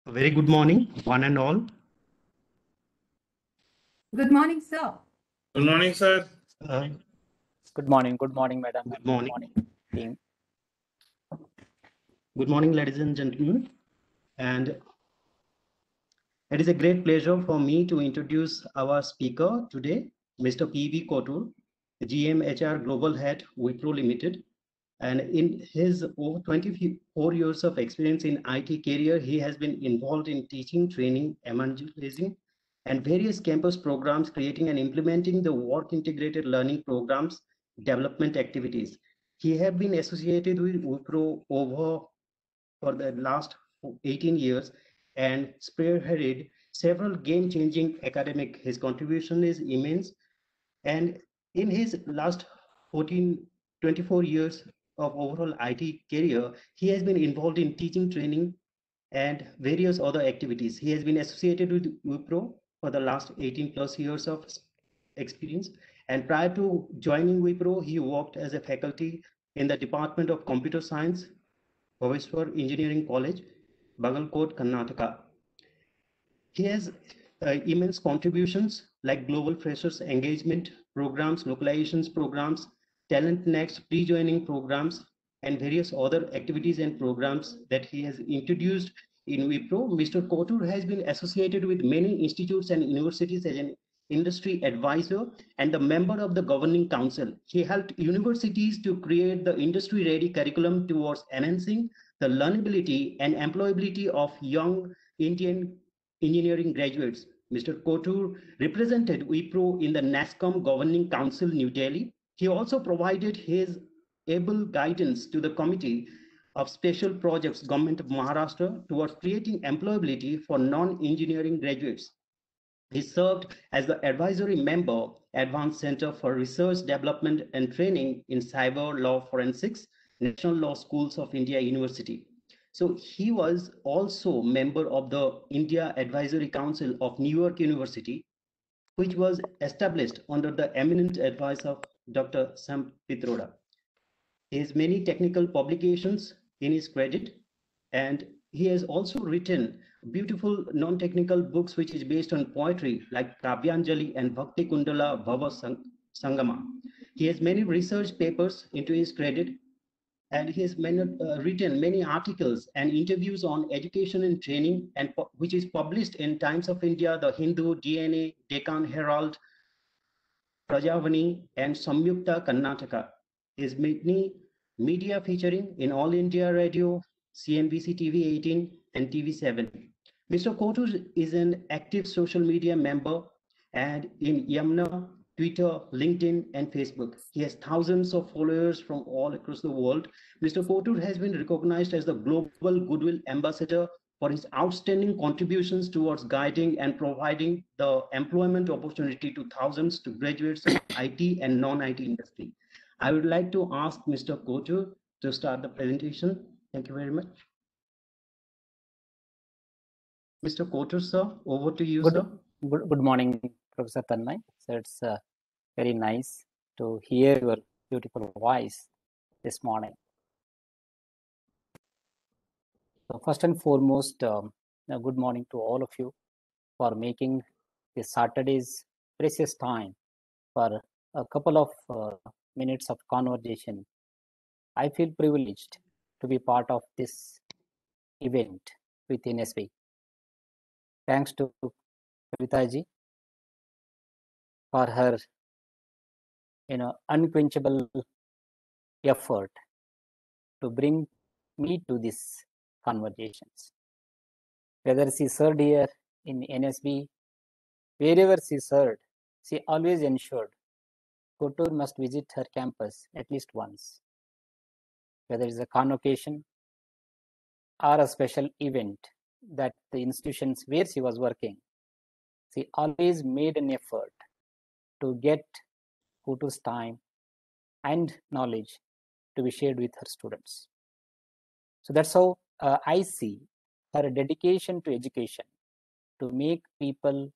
A very good morning, one and all. Good morning, sir. Good morning, sir. Uh, Good morning, madam. Good morning. Team. Good morning, ladies and gentlemen. And it is a great pleasure for me to introduce our speaker today, Mr. P.V. Kotur, GMHR Global Head, Wipro Limited. And in his over 24 years of experience in IT career, he has been involved in teaching, training, evangelizing, and various campus programs, creating and implementing the work integrated learning programs, development activities. He has been associated with Wipro for the last 18 years and spearheaded several game-changing academic. His contribution is immense. And in his last 24 years of overall IT career, he has been involved in teaching, training, and various other activities. He has been associated with Wipro for the last 18 plus years of experience. And prior to joining Wipro, he worked as a faculty in the Department of Computer Science, Bhaveshwar Engineering College, Bagalkot, Karnataka. He has immense contributions like Global Freshers Engagement programs, localizations programs, Talent Next pre-joining programs, and various other activities and programs that he has introduced in Wipro. Mr. Kotur has been associated with many institutes and universities as an industry advisor and the member of the governing council. He helped universities to create the industry-ready curriculum towards enhancing the learnability and employability of young Indian engineering graduates. Mr. Kotur represented Wipro in the NASSCOM Governing Council, New Delhi. He also provided his able guidance to the Committee of Special Projects, Government of Maharashtra, towards creating employability for non-engineering graduates. He served as the advisory member, Advanced Center for Research, Development and Training in Cyber Law Forensics, National Law Schools of India University. So he was also member of the India Advisory Council of New York University, which was established under the eminent advice of Dr. Sam Pitroda. He has many technical publications in his credit, and he has also written beautiful non-technical books which is based on poetry like Kavyanjali and Bhakti Kundala Bhava Sangama. He has many research papers into his credit, and he has written many articles and interviews on education and training, and which is published in Times of India, The Hindu, DNA, Deccan Herald, Prajavani, and Samyukta Karnataka. His many media featuring in All India Radio, CNBC TV 18, and TV7. Mr. Kotur is an active social media member and in Yamuna, Twitter, LinkedIn, and Facebook. He has thousands of followers from all across the world. Mr. Kotur has been recognized as the Global Goodwill Ambassador for his outstanding contributions towards guiding and providing the employment opportunity to thousands to graduates of IT and non-IT industry. I would like to ask Mr. Kotur to start the presentation. Thank you very much. Mr. Kotur, sir, over to you, sir. Good morning, Professor Tanmay. So it's very nice to hear your beautiful voice this morning. So first and foremost, a good morning to all of you for making this Saturday's precious time for a couple of minutes of conversation. I feel privileged to be part of this event with NSB. Thanks to Kavitaji for her unquenchable effort to bring me to these conversations. Whether she served here in NSB, wherever she served, she always ensured Kotur must visit her campus at least once. Whether it's a convocation or a special event that the institutions where she was working, she always made an effort to get Kotur's time and knowledge to be shared with her students. So that's how I see her dedication to education, to make people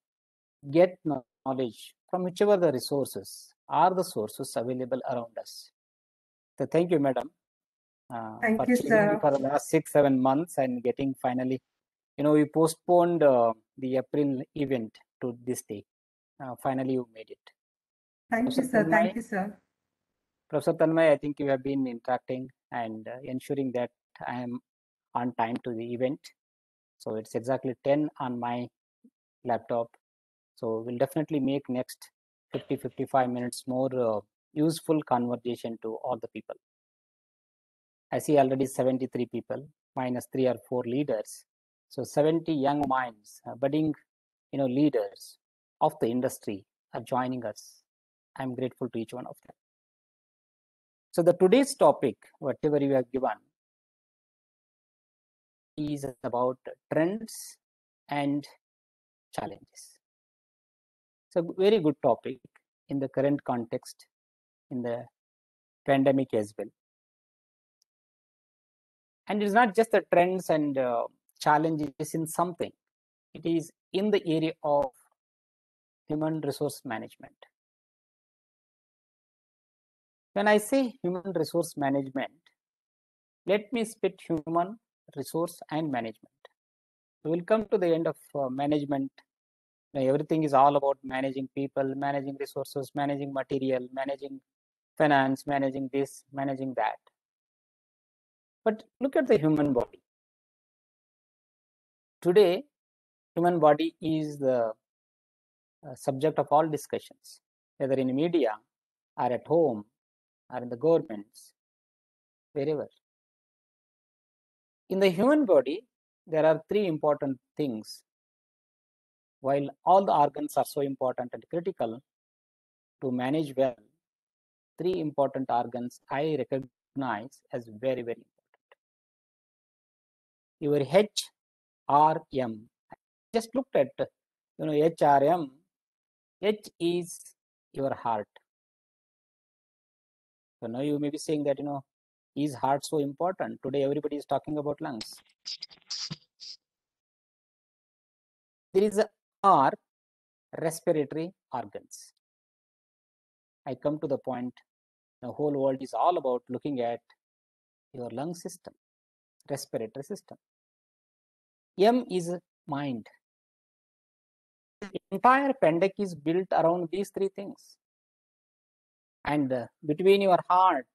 get knowledge from whichever the resources are the sources available around us. So thank you, madam, Thank for you, chairing sir. me for the last 6-7 months and getting finally we postponed the April event to this day. Finally, you made it. Thank you, sir. Thank you, sir. Professor Tanmay, I think you have been interacting and ensuring that I am on time to the event. So it's exactly 10 on my laptop. So we'll definitely make next 50-55 minutes more useful conversation to all the people. I see already 73 people minus 3 or 4 leaders. So 70 young minds, budding, leaders of the industry are joining us. I'm grateful to each one of them. So the today's topic, whatever you have given, is about trends and challenges. It's a very good topic in the current context, in the pandemic as well. And it's not just the trends and challenges in something. It is in the area of human resource management. When I say human resource management, let me split human resource and management. We will come to the end of management. Everything is all about managing people, managing resources, managing material, managing finance, managing this, managing that. But look at the human body. Today, human body is the subject of all discussions, whether in media or at home or in the governments, wherever. In the human body, there are 3 important things. While all the organs are so important and critical to manage well, 3 important organs I recognize as very, very important. Your HRM. I just looked at, HRM. H is your heart. So now you may be saying that, is heart so important? Today everybody is talking about lungs. There is a R, respiratory organs. I come to the point, the whole world is all about looking at your lung system, respiratory system. M is mind. The entire Pendeck is built around these 3 things. And between your heart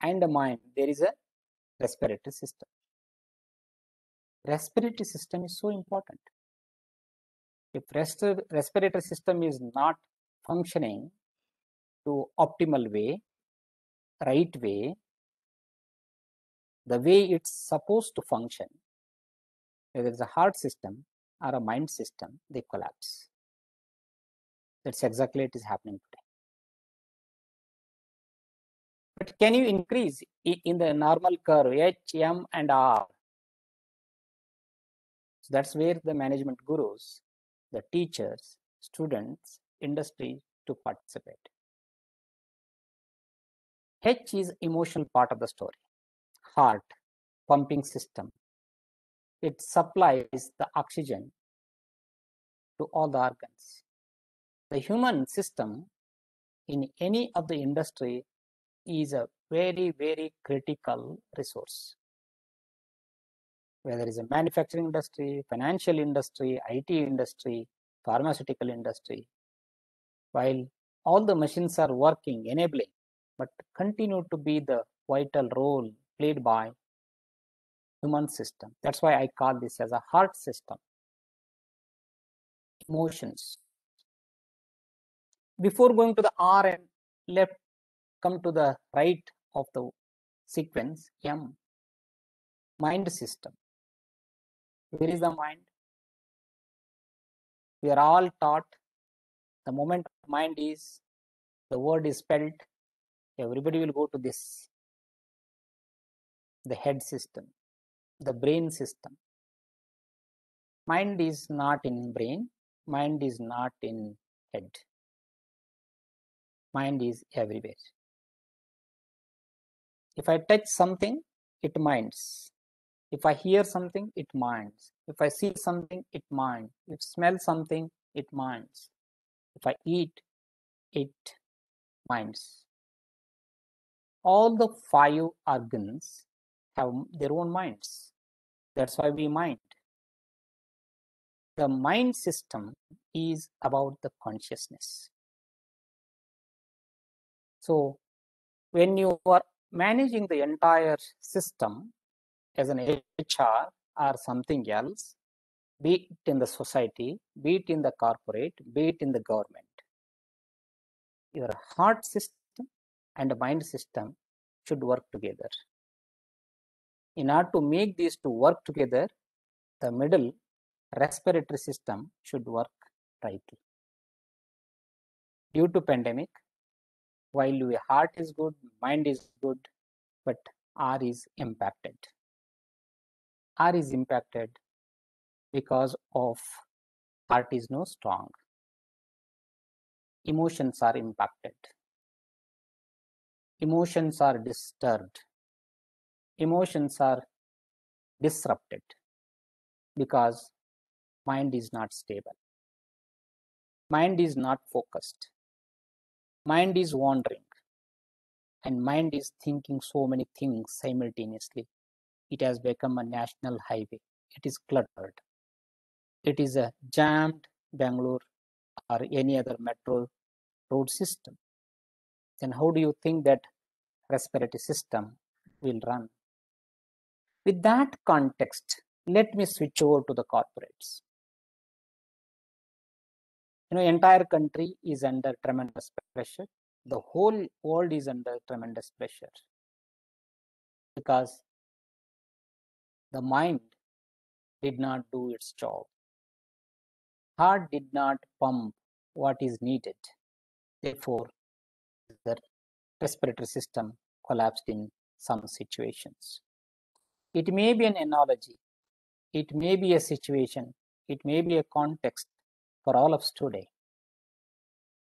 and the mind, there is a respiratory system. Respiratory system is so important. If respiratory system is not functioning to optimal way, right way, the way it's supposed to function, whether it's a heart system or a mind system, they collapse. That's exactly what is happening today. But can you increase in the normal curve, H, M, and R? So that's where the management gurus, the teachers, students, industry to participate. H is emotional part of the story. Heart, pumping system. It supplies the oxygen to all the organs. The human system in any of the industry is a very, very critical resource. Whether it's a manufacturing industry, financial industry, IT industry, pharmaceutical industry, while all the machines are working, enabling, but continue to be the vital role played by human system. That's why I call this as a heart system. Emotions. Before going to the R and left, come to the right of the sequence, M. Mind system. Where is the mind? We are all taught the moment mind is, the word is spelled, everybody will go to this. The head system, the brain system. Mind is not in brain, mind is not in head. Mind is everywhere. If I touch something, it minds. If I hear something, it minds. If I see something, it minds. If I smell something, it minds. If I eat, it minds. All the 5 organs have their own minds. That's why we mind. the mind system is about the consciousness. So when you are managing the entire system as an HR or something else, be it in the society, be it in the corporate, be it in the government, your heart system and mind system should work together. In order to make these two work together, the middle respiratory system should work rightly. Due to pandemic, while your heart is good, mind is good, but R is impacted. R is impacted because of heart is not strong. Emotions are impacted. Emotions are disturbed. Emotions are disrupted because mind is not stable. Mind is not focused. Mind is wandering. And mind is thinking so many things simultaneously. It has become a national highway. It is cluttered. It is a jammed Bangalore or any other metro road system. Then how do you think that respiratory system will run? With that context, let me switch over to the corporates. Entire country is under tremendous pressure. The whole world is under tremendous pressure because the mind did not do its job. Heart did not pump what is needed. Therefore, the respiratory system collapsed in some situations. It may be an analogy. It may be a situation. It may be a context for all of us today.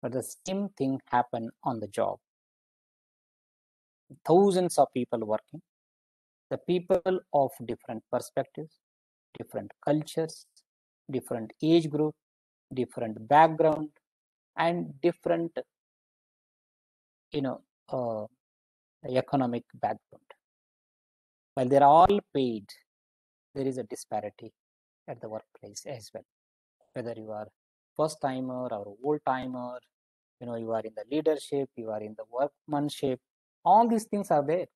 But the same thing happened on the job. Thousands of people working, the people of different perspectives, different cultures, different age group, different background, and different, economic background. While they're all paid, there is a disparity at the workplace as well. Whether you are first timer or old timer, you are in the leadership, you are in the workmanship, all these things are there.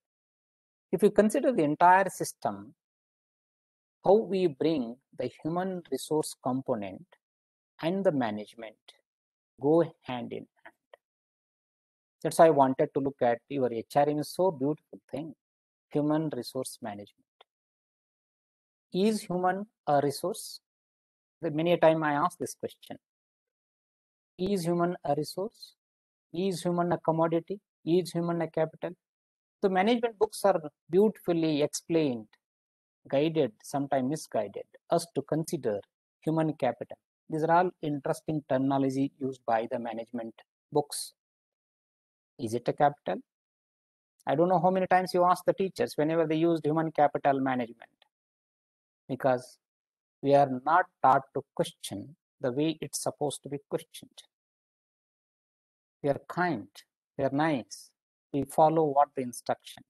If you consider the entire system, how we bring the human resource component and the management go hand in hand. That's why I wanted to look at your HRM is so beautiful thing, human resource management. Is human a resource? Many a time I ask this question. Is human a resource? Is human a commodity? Is human a capital? The management books are beautifully explained, guided, sometimes misguided, us to consider human capital. These are all interesting terminology used by the management books. Is it a capital? I don't know how many times you ask the teachers whenever they used human capital management, because we are not taught to question the way it's supposed to be questioned. We are kind, we are nice, we follow what the instruction.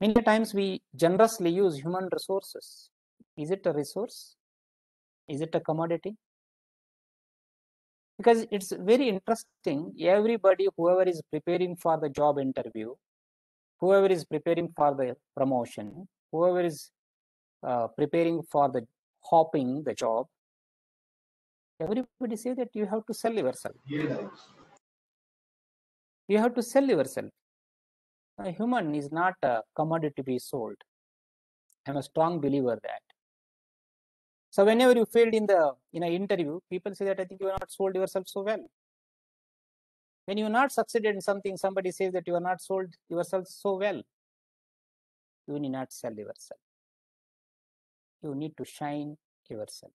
Many times we generously use human resources. Is it a resource? Is it a commodity? Because it's very interesting. Everybody, whoever is preparing for the job interview, whoever is preparing for the promotion, whoever is preparing for the hopping the job, everybody say that you have to sell yourself. You have to sell yourself. A human is not a commodity to be sold. I'm a strong believer that. So whenever you failed in the interview, people say that I think you are not sold yourself so well. When you are not succeeded in something, somebody says that you are not sold yourself so well. You need not sell yourself. You need to shine yourself.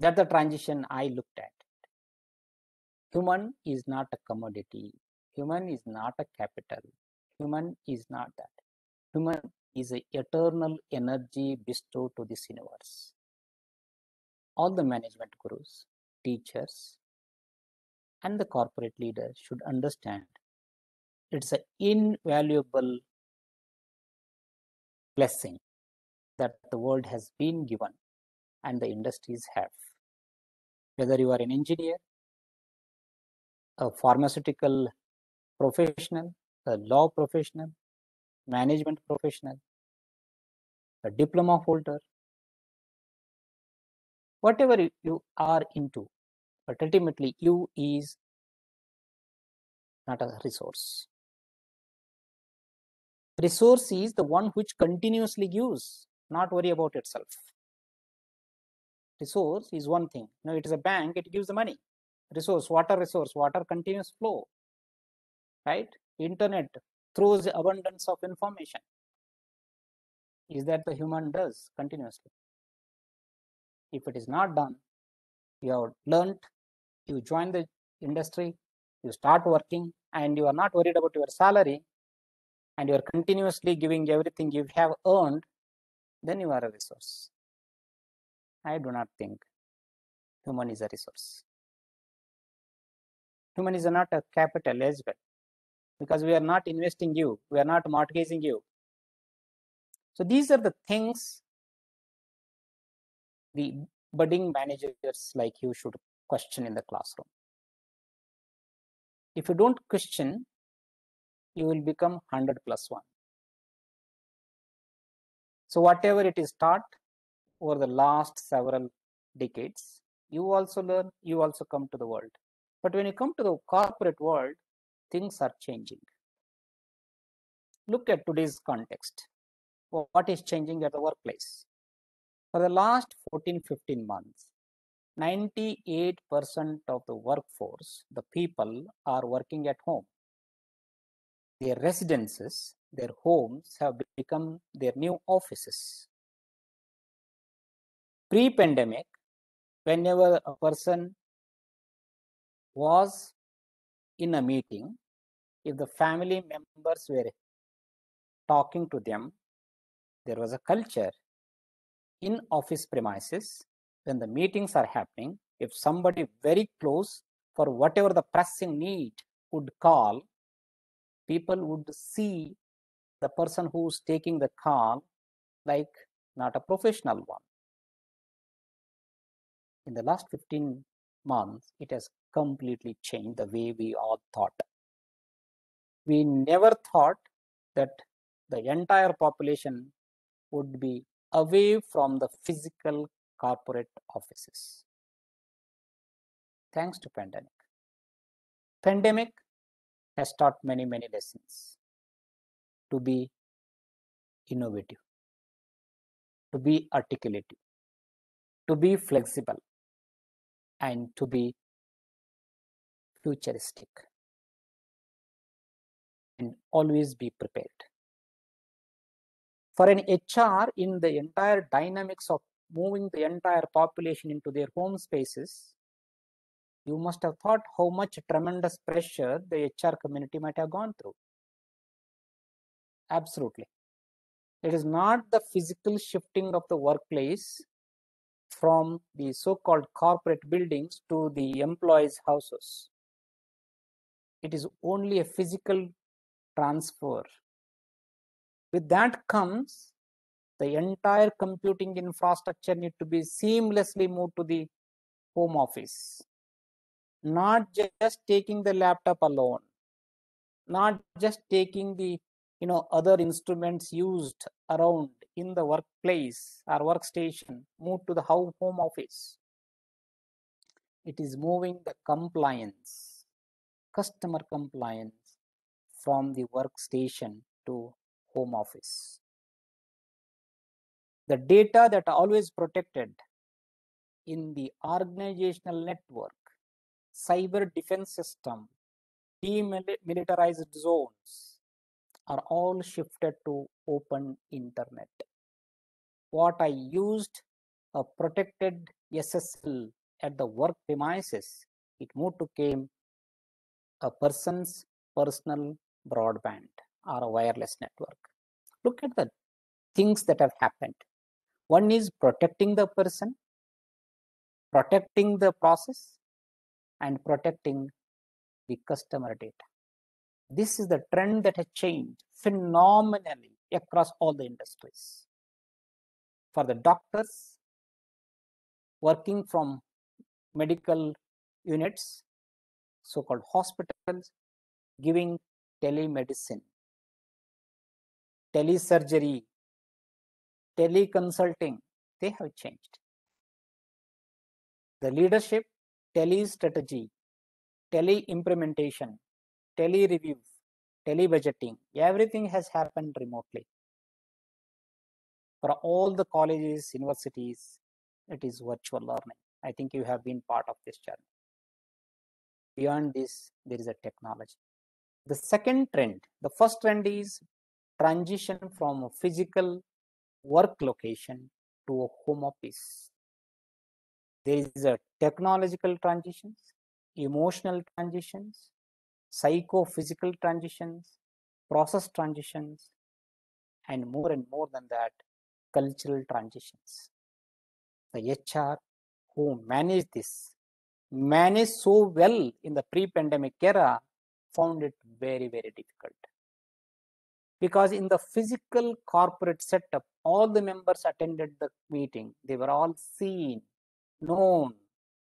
That's the transition I looked at. Human is not a commodity. Human is not a capital. Human is not that. Human is an eternal energy bestowed to this universe. All the management gurus, teachers, and the corporate leaders should understand it's an invaluable blessing that the world has been given and the industries have. Whether you are an engineer, a pharmaceutical professional, a law professional, management professional, a diploma holder, whatever you are into, but ultimately you is not a resource. Resource is the one which continuously gives, not worry about itself. Resource is one thing. Now it is a bank, it gives the money. Resource, water continuous flow, right? Internet throws abundance of information. Is that the human does continuously? If it is not done, you have learned, you join the industry, you start working, and you are not worried about your salary, and you are continuously giving everything you have earned, then you are a resource. I do not think human is a resource. Human is not a capital as well, because we are not investing you, we are not mortgaging you. So these are the things the budding managers like you should question in the classroom. If you don't question, you will become 100 plus 1. So whatever it is taught over the last several decades, you also learn, you also come to the world. But when you come to the corporate world, things are changing. Look at today's context. What is changing at the workplace? For the last 14-15 months, 98% of the workforce, the people, are working at home. Their residences, their homes have become their new offices. Pre-pandemic, whenever a person was in a meeting, if the family members were talking to them, there was a culture in office premises when the meetings are happening. If somebody very close for whatever the pressing need would call, people would see the person who's taking the call like not a professional one. In the last 15 months, it has completely changed the way we all thought. We never thought that the entire population would be away from the physical corporate offices. Thanks to pandemic. Pandemic has taught many lessons. To be innovative, to be articulative, to be flexible, and to be futuristic, and always be prepared. For an HR, in the entire dynamics of moving the entire population into their home spaces, you must have thought how much tremendous pressure the HR community might have gone through. Absolutely. It is not the physical shifting of the workplace from the so-called corporate buildings to the employees' houses. It is only a physical transfer. With that comes the entire computing infrastructure need to be seamlessly moved to the home office. Not just taking the laptop alone, not just taking the other instruments used around in the workplace or workstation, move to the home office. It is moving the compliance, customer compliance from the workstation to home office. The data that are always protected in the organizational network, cyber defense system, demilitarized zones are all shifted to open internet. What I used a protected SSL at the work premises, it moved to came a person's personal broadband or a wireless network. Look at the things that have happened. One is protecting the person, protecting the process, and protecting the customer data. This is the trend that has changed phenomenally across all the industries. for the doctors working from medical units, so-called hospitals, giving telemedicine, telesurgery, teleconsulting, they have changed. The leadership, tele-strategy, tele-implementation, tele-review, tele-budgeting, everything has happened remotely. For all the colleges, universities, it is virtual learning. I think you have been part of this journey. Beyond this, there is a technology. The second trend, the first trend is transition from a physical work location to a home office. There is a technological transitions, emotional transitions, psycho-physical transitions, process transitions, and more than that, cultural transitions. The HR who managed this, managed so well in the pre-pandemic era, found it very, very difficult. Because in the physical corporate setup, all the members attended the meeting. They were all seen, known,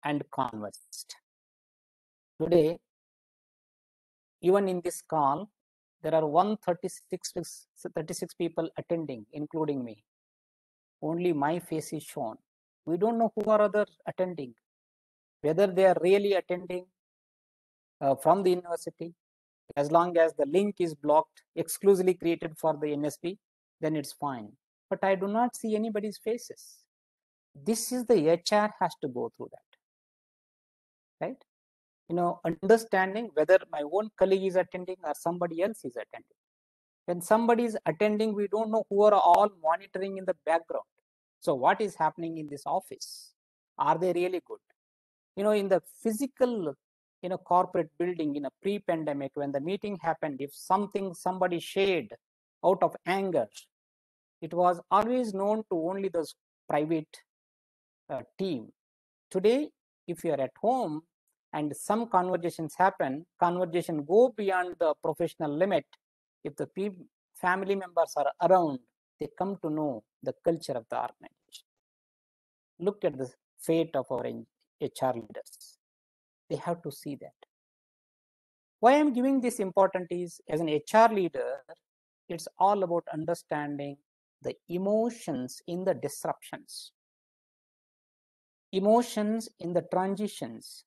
and conversed. Today, even in this call, there are 136 people attending, including me. Only my face is shown. We don't know who are other attending, whether they are really attending from the university. As long as the link is blocked, exclusively created for the NSB, then it's fine. But I do not see anybody's faces. This is the HR has to go through that, right? You know, understanding whether my own colleague is attending or somebody else is attending. When somebody is attending, we don't know who are all monitoring in the background. So what is happening in this office? Are they really good? You know, in the physical, you know, corporate building in a pre-pandemic, when the meeting happened, if somebody shared out of anger, it was always known to only those private team. Today, if you are at home and some conversations happen, conversation go beyond the professional limit. If the family members are around, they come to know the culture of the organization. Look at the fate of our HR leaders. They have to see that. Why I'm giving this important is, as an HR leader, it's all about understanding the emotions in the disruptions, emotions in the transitions,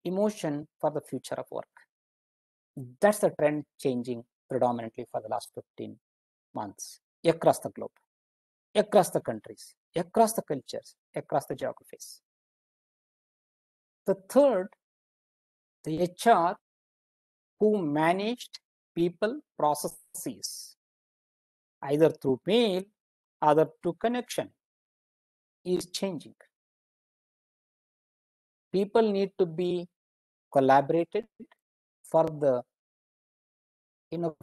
emotion for the future of work. That's the trend changing predominantly for the last 15 months across the globe, across the countries, across the cultures, across the geographies. The third, the HR who managed people processes, either through mail or through connection, is changing. People need to be collaborated for the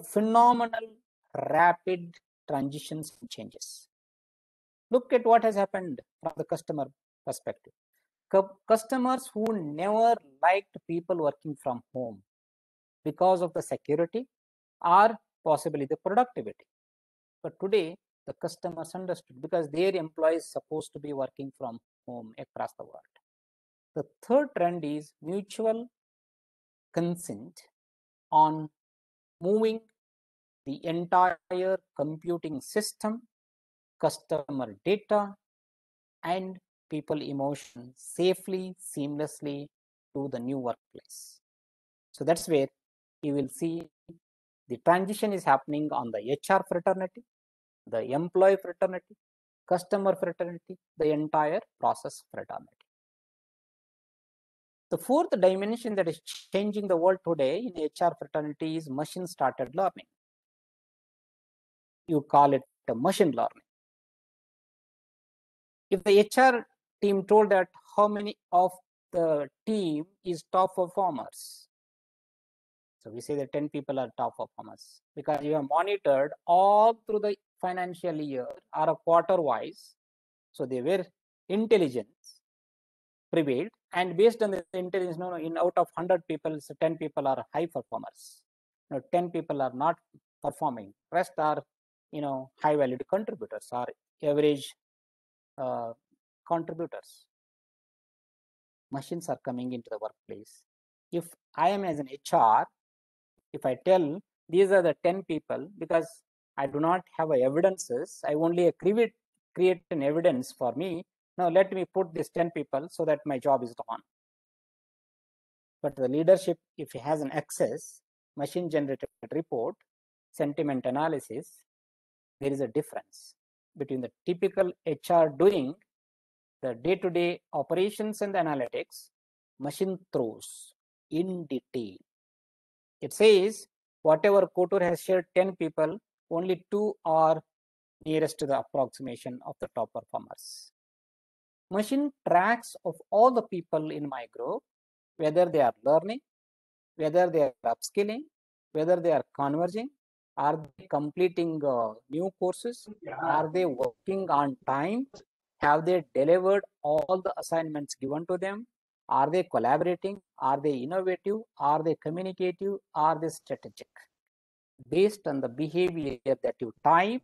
phenomenal rapid transitions and changes. Look at what has happened from the customer perspective. Customers who never liked people working from home because of the security or possibly the productivity. But today, the customers understood because their employees supposed to be working from home across the world. The third trend is mutual consent on moving the entire computing system, customer data, and people emotion safely, seamlessly to the new workplace. So that's where you will see the transition is happening on the HR fraternity, the employee fraternity, customer fraternity, the entire process fraternity. The fourth dimension that is changing the world today in HR fraternity is machine-started learning. You call it the machine learning. If the HR team told that how many of the team is top performers, so we say that 10 people are top performers because you have monitored all through the financial year or a quarter wise. So they were intelligence prevailed, and based on the intelligence, in out of 100 people, so 10 people are high performers. 10 people are not performing. Rest are high valued contributors or average contributors. Machines are coming into the workplace. If I am as an HR, if I tell these are the 10 people, because I do not have evidences, I only create an evidence for me. Now let me put these 10 people so that my job is done. But the leadership, if it has an access, machine generated report, sentiment analysis, there is a difference between the typical HR doing the day-to-day operations and analytics. Machine throws in detail. It says whatever Kotur has shared 10 people, only 2 are nearest to the approximation of the top performers. Machine tracks of all the people in my group, whether they are learning, whether they are upskilling, whether they are converging, are they completing new courses, are they working on time, have they delivered all the assignments given to them, are they collaborating, are they innovative, are they communicative, are they strategic. Based on the behavior that you type,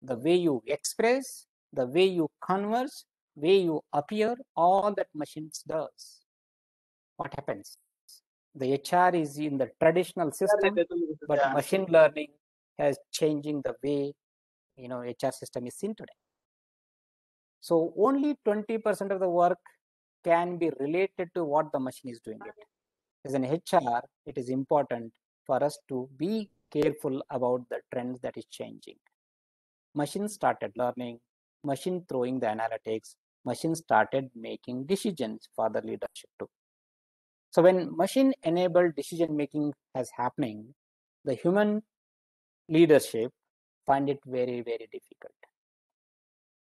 the way you express, the way you converse, way you appear, all that machines does. What happens? The HR is in the traditional system, but machine learning has changing the way HR system is seen today. So only 20% of the work can be related to what the machine is doing it. As an HR, it is important for us to be careful about the trends that is changing. Machine started learning, machine throwing the analytics, machine started making decisions for the leadership too. So when machine enabled decision making is happening, the human leadership find it very, very difficult.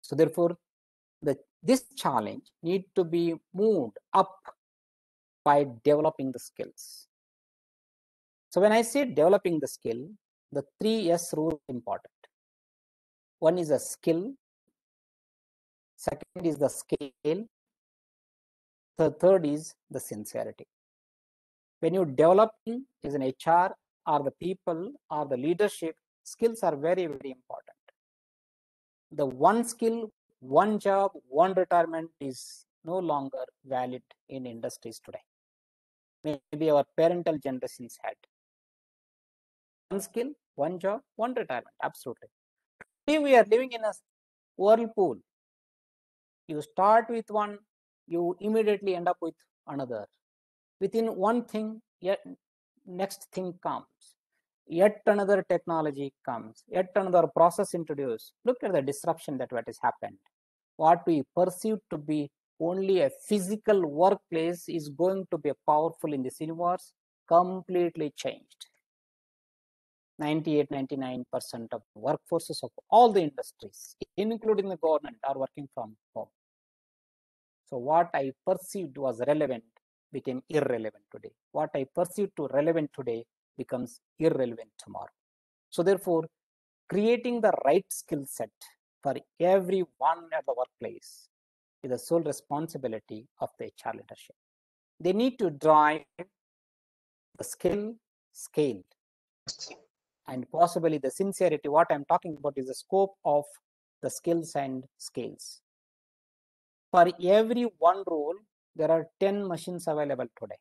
So therefore, this challenge need to be moved up by developing the skills. So when I say developing the skill, the 3S rule is important. One is a skill, second is the scale, the third is the sincerity. When you developing as an HR or the people or the leadership, skills are very, very important. The one skill, one job, one retirement is no longer valid in industries today. Maybe our parental generations had. One skill, one job, one retirement, absolutely. Today we are living in a whirlpool. You start with one, you immediately end up with another. Within one thing, yet next thing comes. Yet another technology comes, yet another process introduced. Look at the disruption that what has happened. What we perceive to be only a physical workplace is going to be powerful in this universe, completely changed. 98-99% of the workforces of all the industries, including the government, are working from home. So what I perceived was relevant became irrelevant today. What I perceived to relevant today becomes irrelevant tomorrow. So therefore, creating the right skill set for everyone at the workplace is the sole responsibility of the HR leadership. They need to drive the skill, scale, and possibly the sincerity. What I'm talking about is the scope of the skills and scales. For every one role, there are 10 machines available today.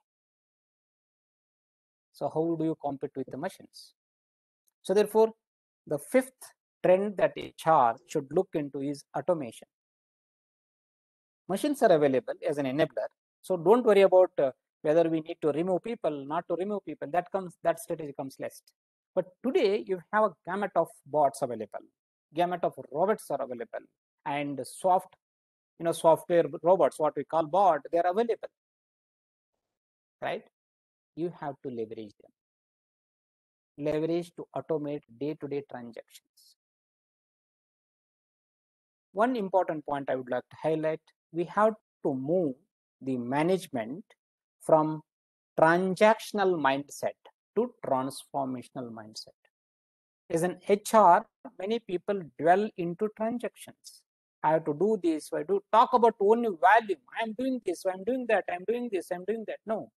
So how do you compete with the machines? So therefore, the fifth trend that HR should look into is automation. Machines are available as an enabler. So don't worry about whether we need to remove people, not to remove people. That strategy comes last. But today you have a gamut of bots available, gamut of robots are available, and software robots, what we call bot, they are available, right? You have to leverage them. Leverage to automate day-to-day transactions. One important point I would like to highlight, we have to move the management from transactional mindset to transformational mindset. As an HR, many people dwell into transactions. I have to do this, I do talk about only value. I am doing this, I am doing that, I am doing this, I am doing that. No,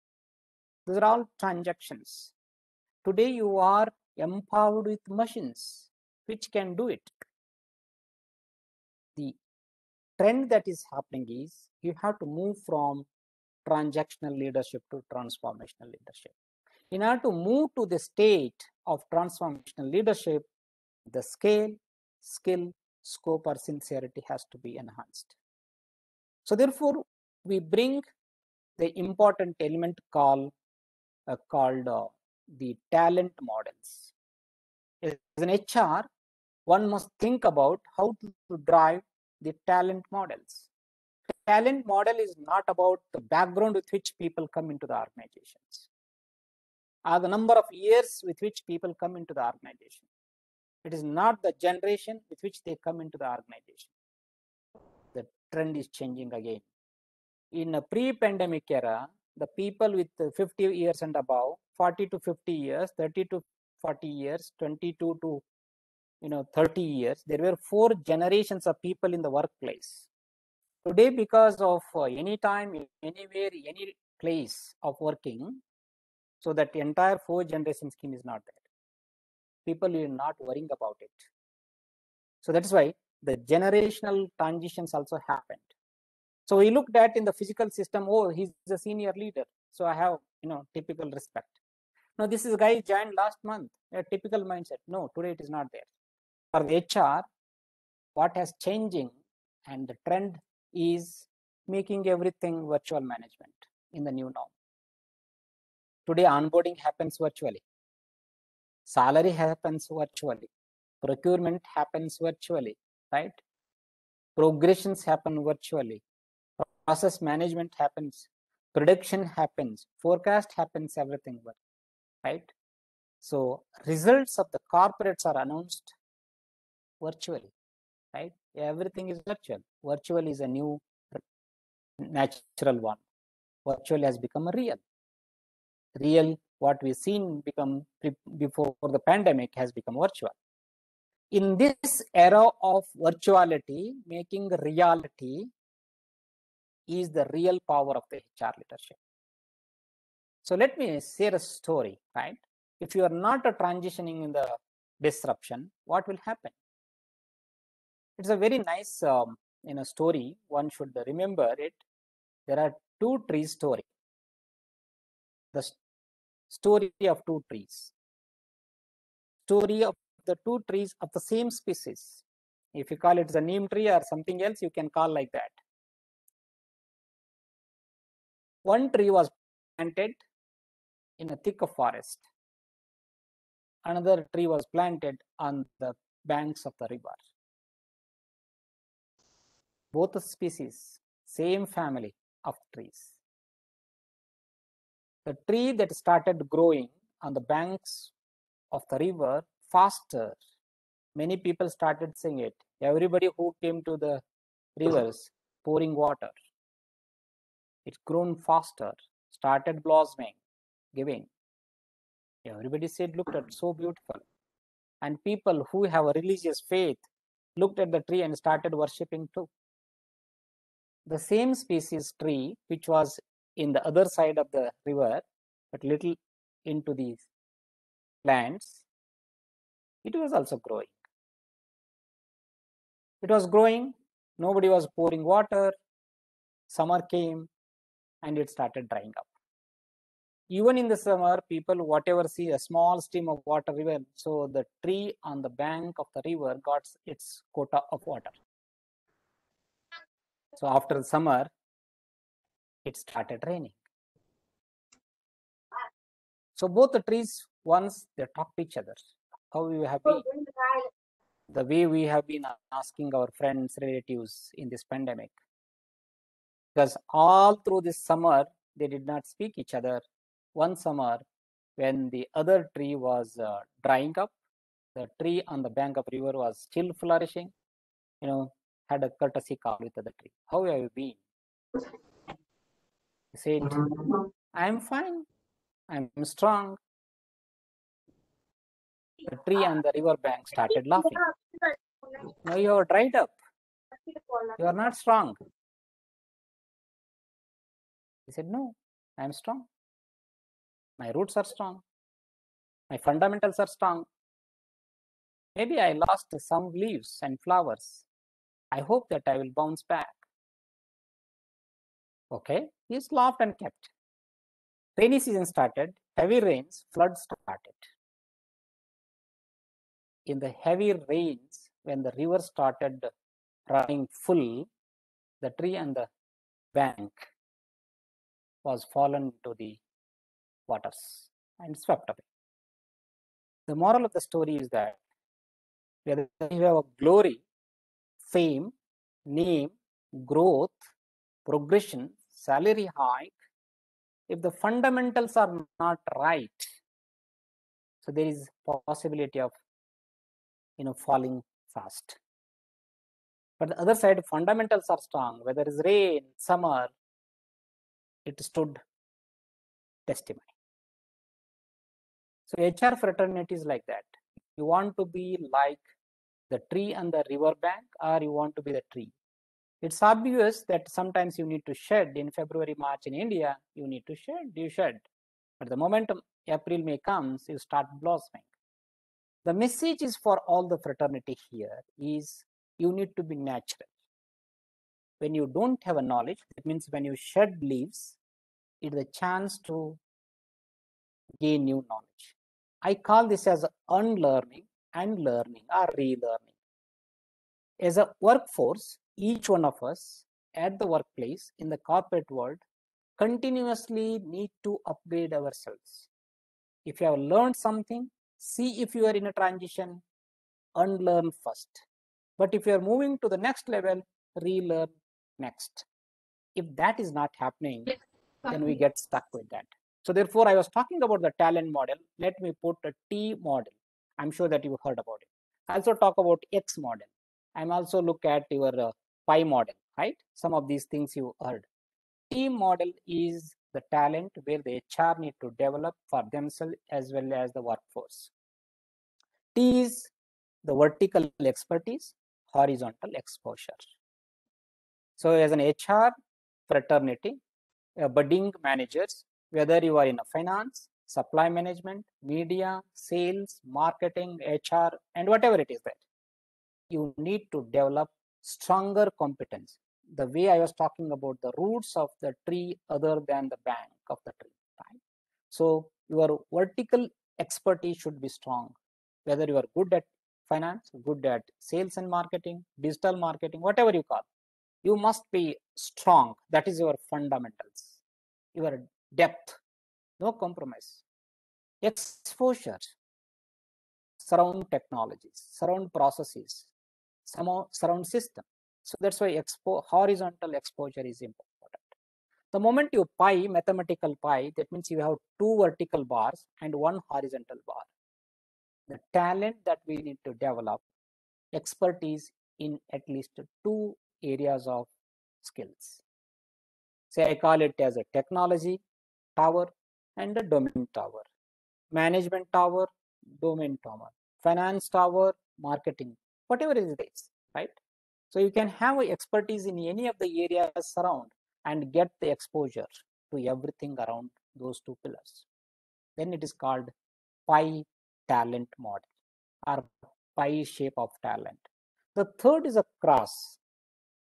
those are all transactions. Today you are empowered with machines. which can do it. The trend that is happening is you have to move from transactional leadership to transformational leadership. In order to move to the state of transformational leadership, the scale, skill, scope, or sincerity has to be enhanced. So therefore, we bring the important element called the talent models. As an HR, one must think about how to drive the talent models. Talent model is not about the background with which people come into the organizations, or the number of years with which people come into the organization. It is not the generation with which they come into the organization. The trend is changing again. In a pre-pandemic era, the people with 50 years and above, 40 to 50 years, 30 to 40 years, 22 to 30 years, there were 4 generations of people in the workplace. Today, because of any time, anywhere, any place of working, so that entire 4 generation scheme is not there. People are not worrying about it. So that's why the generational transitions also happened. So we looked at in the physical system, oh, he's a senior leader, so I have typical respect. Now this is a guy joined last month, a typical mindset. No, today it is not there. For the HR, what has changing and the trend is making everything virtual management in the new norm. Today onboarding happens virtually, salary happens virtually, procurement happens virtually, right? Progressions happen virtually, process management happens, production happens, forecast happens, everything, right? So results of the corporates are announced virtually, right? Everything is virtual. Virtual is a new natural one. Virtual has become a real. Real, what we've seen become before the pandemic has become virtual. In this era of virtuality, making reality is the real power of the HR leadership. So let me share a story, right? If you are not transitioning in the disruption, what will happen? It's a very nice story. One should remember it. There are 2 trees story. The story of 2 trees. Story of the 2 trees of the same species. If you call it the neem tree or something else, you can call like that. One tree was planted in a thick forest. Another tree was planted on the banks of the river. Both species, same family of trees. The tree that started growing on the banks of the river faster, many people started saying it. Everybody who came to the rivers pouring water, it's grown faster, started blossoming, giving. Everybody said, looked at so beautiful. And people who have a religious faith looked at the tree and started worshipping too. The same species tree, which was in the other side of the river, but little into these plants, it was also growing. It was growing, nobody was pouring water, summer came and it started drying up. Even in the summer, people, whatever see a small stream of water river, so the tree on the bank of the river got its quota of water. So after the summer, it started raining. So both the trees, once they talk to each other, how we have been, the way we have been asking our friends, relatives in this pandemic. Because all through this summer, they did not speak each other. One summer, when the other tree was drying up, the tree on the bank of river was still flourishing, had a courtesy call with the tree. How have you been? He said, I'm fine. I'm strong. The tree on the river bank started laughing. Now you are dried up. You are not strong. He said, no, I am strong. My roots are strong. My fundamentals are strong. Maybe I lost some leaves and flowers. I hope that I will bounce back. Okay, he's laughed and kept. Rainy season started, heavy rains, flood started. In the heavy rains, when the river started running full, the tree and the bank was fallen into the waters and swept away. The moral of the story is that whether you have a glory, fame, name, growth, progression, salary hike, if the fundamentals are not right, so there is possibility of falling fast. But the other side, fundamentals are strong. Whether it's rain, summer, it stood testimony. So HR fraternity is like that. You want to be like the tree and the river bank, or you want to be the tree. It's obvious that sometimes you need to shed. In February, March in India, you need to shed, you shed. But the moment April, May comes, you start blossoming. The message is for all the fraternity here is you need to be natural. When you don't have a knowledge, that means when you shed leaves, it is a chance to gain new knowledge. I call this as unlearning and learning or relearning. As a workforce, each one of us at the workplace, in the corporate world, continuously need to upgrade ourselves. If you have learned something, see if you are in a transition, unlearn first. But if you are moving to the next level, relearn next. If that is not happening, then we get stuck with that. So therefore, I was talking about the talent model. Let me put a T model. I'm sure that you heard about it. I also talk about X model. I'm also look at your pi model, right? Some of these things you heard. T model is the talent where the HR need to develop for themselves as well as the workforce. T is the vertical expertise, horizontal exposure. So as an HR fraternity, budding managers, whether you are in a finance, supply management, media, sales, marketing, HR, and whatever it is that, you need to develop stronger competence. The way I was talking about the roots of the tree other than the bank of the tree, right? So your vertical expertise should be strong, whether you are good at finance, good at sales and marketing, digital marketing, whatever you call, you must be strong. That is your fundamentals, your depth, no compromise. Exposure, surround technologies, surround processes, surround system. So that's why horizontal exposure is important. The moment you pi, mathematical pi, that means you have two vertical bars and one horizontal bar. The talent that we need to develop, expertise in at least two areas of skills. Say I call it as a technology tower and a domain tower, management tower, domain tower, finance tower, marketing, whatever it is, right? So you can have expertise in any of the areas around and get the exposure to everything around those two pillars. Then it is called pi talent model or pi shape of talent. The third is a cross,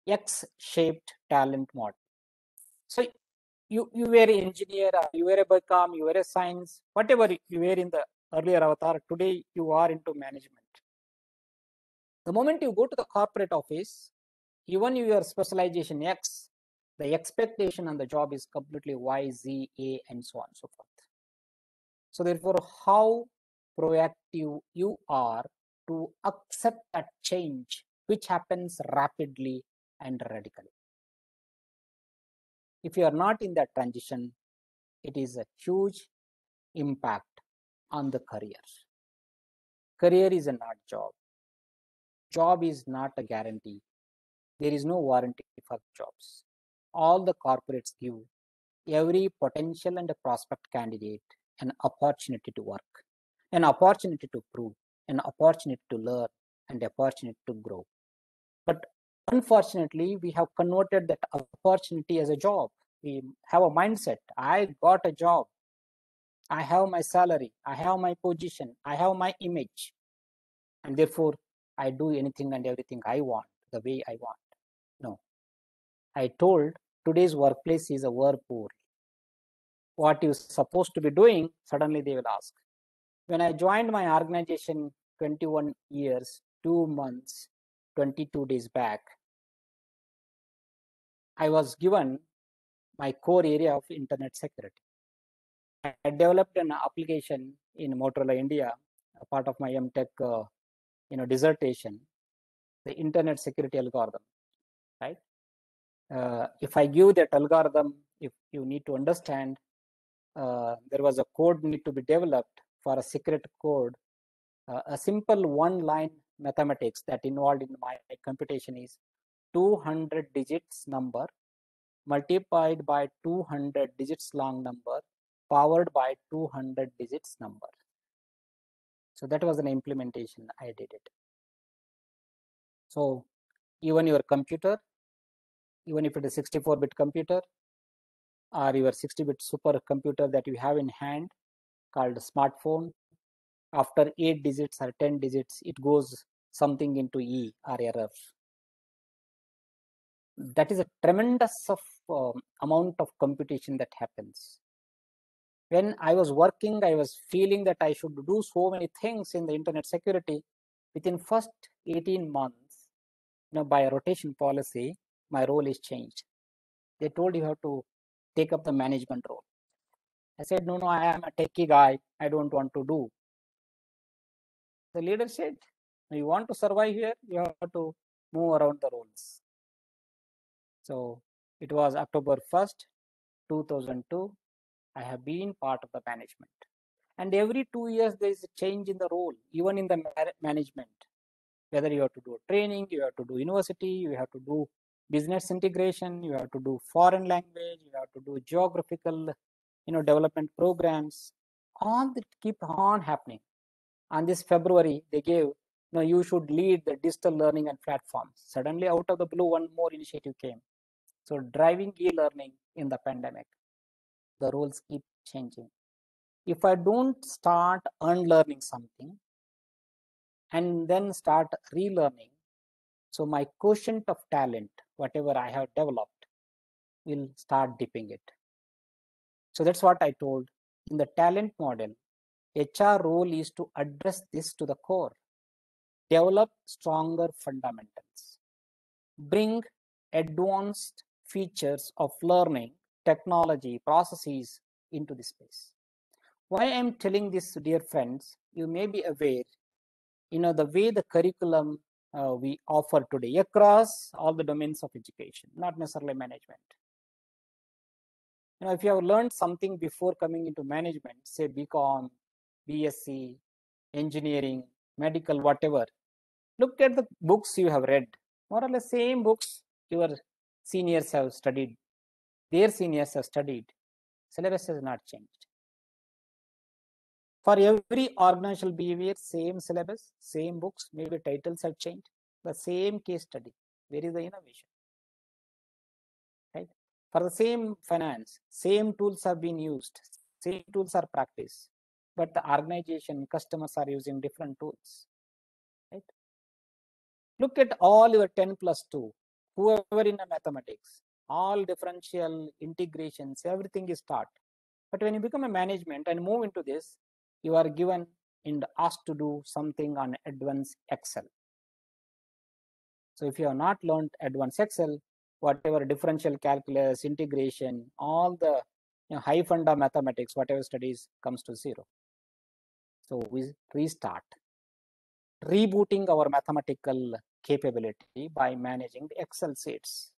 X-shaped talent model. So you were an engineer, you were a BCom, you were a science, whatever you were in the earlier avatar, today you are into management. The moment you go to the corporate office, even your specialization X, the expectation on the job is completely Y, Z, A, and so on and so forth. So therefore, how proactive you are to accept that change, which happens rapidly and radically. If you are not in that transition, it is a huge impact on the career. Career is a not job. Job is not a guarantee. There is no warranty for jobs. All the corporates give every potential and a prospect candidate an opportunity to work, an opportunity to prove, an opportunity to learn, and an opportunity to grow. But unfortunately, we have converted that opportunity as a job. We have a mindset, I got a job, I have my salary, I have my position, I have my image. and therefore I do anything and everything I want, the way I want. No. I told today's workplace is a whirlpool. What you're supposed to be doing, suddenly they will ask. When I joined my organization 21 years, 2 months, 22 days back, I was given my core area of internet security. I developed an application in Motorola India, a part of my MTech dissertation, the internet security algorithm, right? If I give that algorithm, if you need to understand, there was a code need to be developed for a secret code. A simple one-line mathematics that involved in my computation is 200 digits number multiplied by 200 digits long number powered by 200 digits number. So that was an implementation. I did it. So even your computer, even if it is 64-bit computer or your 60-bit supercomputer that you have in hand called a smartphone, after 8 digits or 10 digits, it goes something into E or error. That is a tremendous amount of computation that happens. When I was working, I was feeling that I should do so many things in the internet security. Within first 18 months, by a rotation policy, my role is changed. They told you have to take up the management role. I said, no, I am a techie guy. I don't want to do. The leader said, you want to survive here, you have to move around the roles. So it was October 1st, 2002. I have been part of the management. And every 2 years, there is a change in the role, even in the management. Whether you have to do training, you have to do university, you have to do business integration, you have to do foreign language, you have to do geographical, development programs. All that keep on happening. On this February, they gave, you should lead the digital learning and platforms. Suddenly, out of the blue, one more initiative came. So driving e-learning in the pandemic, the roles keep changing. If I don't start unlearning something and then start relearning, so my quotient of talent, whatever I have developed, will start dipping it. So that's what I told. In the talent model, HR role is to address this to the core, develop stronger fundamentals, bring advanced features of learning, technology, processes into the space. Why I'm telling this, dear friends, you may be aware, the way the curriculum we offer today across all the domains of education, not necessarily management. If you have learned something before coming into management, say BCom, BSc, engineering, medical, whatever, look at the books you have read. More or less same books your seniors have studied, their seniors have studied. Syllabus has not changed. For every organizational behavior, same syllabus, same books, maybe titles have changed, the same case study. Where is the innovation? Right? For the same finance, same tools have been used, same tools are practiced, but the organization, customers are using different tools. Right? Look at all your 10 plus 2, whoever in the mathematics, all differential integrations, everything is taught. But when you become a management and move into this, you are given and asked to do something on advanced Excel. So if you have not learned advanced Excel, whatever differential calculus, integration, all the high funda mathematics, whatever studies comes to zero. So we restart, rebooting our mathematical capability by managing the Excel sheets.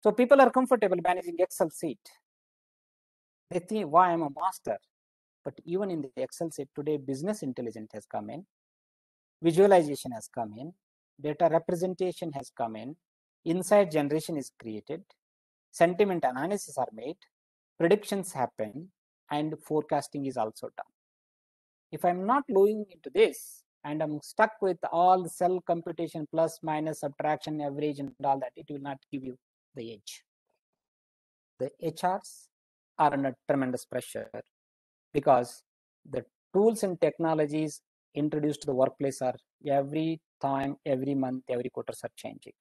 So people are comfortable managing Excel sheet. They think, why I'm a master? But even in the Excel sheet today, business intelligence has come in, visualization has come in, data representation has come in, insight generation is created, sentiment analysis are made, predictions happen, and forecasting is also done. If I'm not going into this and I'm stuck with all the cell computation plus minus subtraction average and all that, it will not give you the edge. The HRs are under tremendous pressure because the tools and technologies introduced to the workplace are every time, every month, every quarters are changing.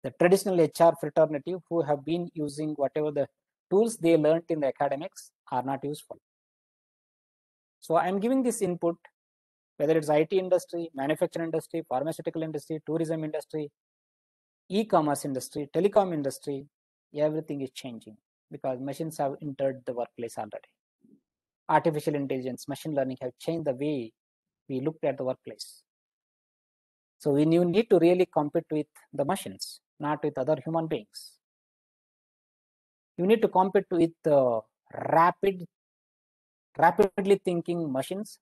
The traditional HR fraternity who have been using whatever the tools they learned in the academics are not useful. So I'm giving this input, whether it's IT industry, manufacturing industry, pharmaceutical industry, tourism industry, e-commerce industry, telecom industry, everything is changing because machines have entered the workplace already. Artificial intelligence, machine learning have changed the way we looked at the workplace. So we need to really compete with the machines, not with other human beings. You need to compete with rapidly thinking machines,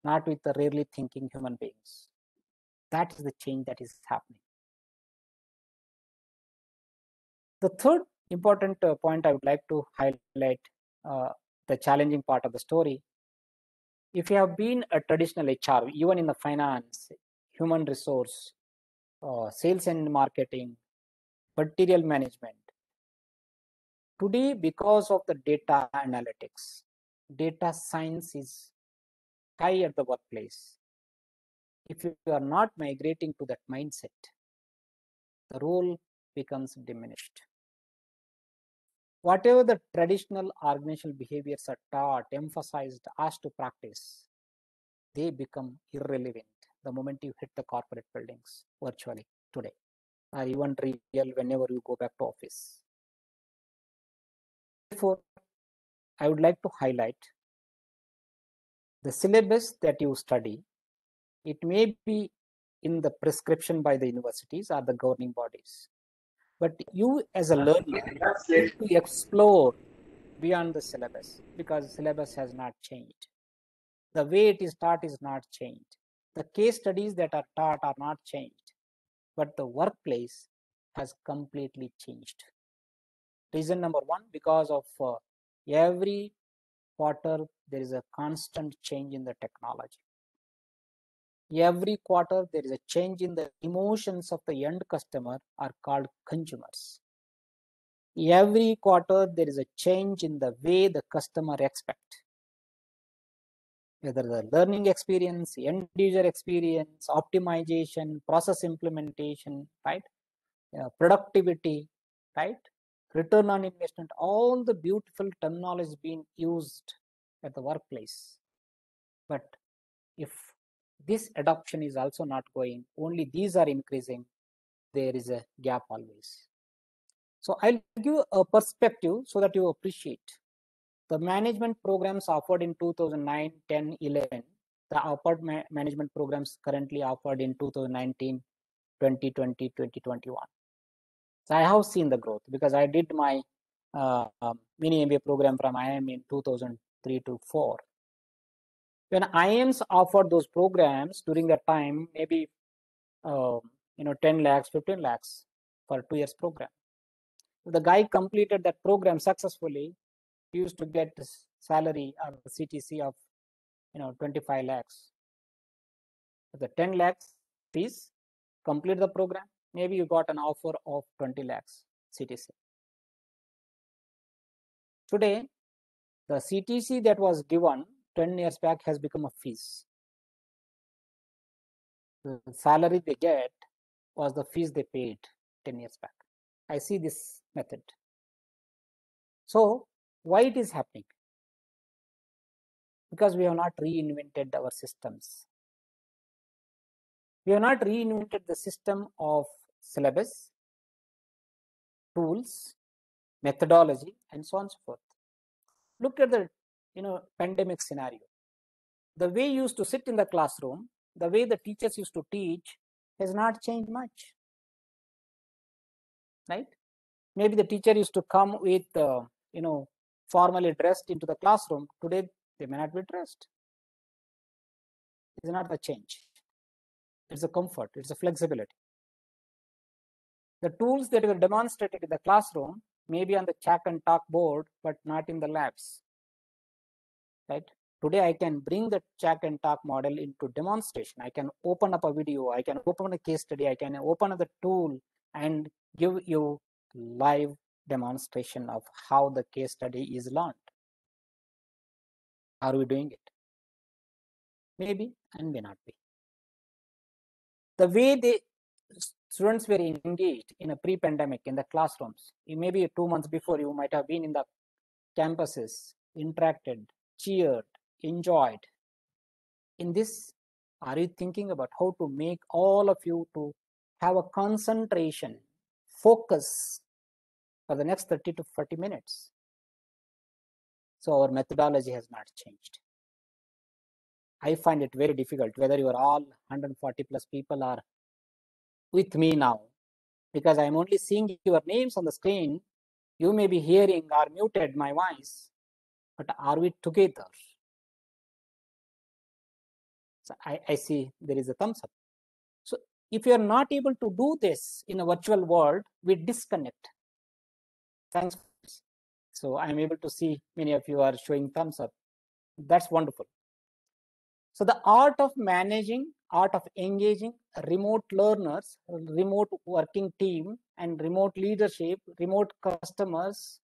not with the rarely thinking human beings. That is the change that is happening. The third important point I would like to highlight, the challenging part of the story. If you have been a traditional HR, even in the finance, human resource, sales and marketing, material management, today because of the data analytics, data science is high at the workplace. If you are not migrating to that mindset, the role becomes diminished. Whatever the traditional organizational behaviors are taught, emphasized, asked to practice, they become irrelevant the moment you hit the corporate buildings virtually today, or even real whenever you go back to office. Therefore, I would like to highlight the syllabus that you study. It may be in the prescription by the universities or the governing bodies, but you as a learner need to explore beyond the syllabus because syllabus has not changed. The way it is taught is not changed. The case studies that are taught are not changed, but the workplace has completely changed. Reason number one, because of every quarter there is a constant change in the technology. Every quarter there is a change in the emotions of the end customer are called consumers. Every quarter there is a change in the way the customer expect, whether the learning experience, end user experience, optimization, process implementation, right? Productivity, right? Return on investment, all the beautiful terminology is being used at the workplace. But if this adoption is also not going, only these are increasing, there is a gap always. So I'll give a perspective so that you appreciate. The management programs offered in 2009, 10, 11, the upward management programs currently offered in 2019, 2020, 2021. So I have seen the growth because I did my mini MBA program from IIM in 2003 to 4. When IIMs offered those programs during that time, maybe 10 lakhs, 15 lakhs for 2 years program. If the guy completed that program successfully, he used to get salary or CTC of 25 lakhs. If the 10 lakhs fees, complete the program, maybe you got an offer of 20 lakhs CTC. Today, the CTC that was given 10 years back has become a fees. The salary they get was the fees they paid 10 years back. I see this method. So why it is happening? Because we have not reinvented our systems. We have not reinvented the system of syllabus, tools, methodology, and so on and so forth. Look at the pandemic scenario. The way you used to sit in the classroom, the way the teachers used to teach has not changed much, right? Maybe the teacher used to come with formally dressed into the classroom. Today they may not be dressed. It's not the change. It's a comfort. It's a flexibility. The tools that were demonstrated in the classroom may be on the chalk and talk board, but not in the labs, right? Today, I can bring the chalk and talk model into demonstration. I can open up a video. I can open a case study. I can open up the tool and give you live demonstration of how the case study is learned. Are we doing it? maybe and may not be. The way students were engaged in a pre-pandemic in the classrooms, maybe 2 months before, you might have been in the campuses, interacted, cheered, enjoyed. In this, are you thinking about how to make all of you to have a concentration, focus for the next 30 to 40 minutes? So our methodology has not changed. I find it very difficult whether you are all 140 plus people are with me now, because I'm only seeing your names on the screen. You may be hearing or muted my voice, but are we together? So I see there is a thumbs up. So if you are not able to do this in a virtual world, we disconnect. Thanks. So I'm able to see many of you are showing thumbs up. That's wonderful. So the art of managing, art of engaging remote learners, remote working team, and remote leadership, remote customers,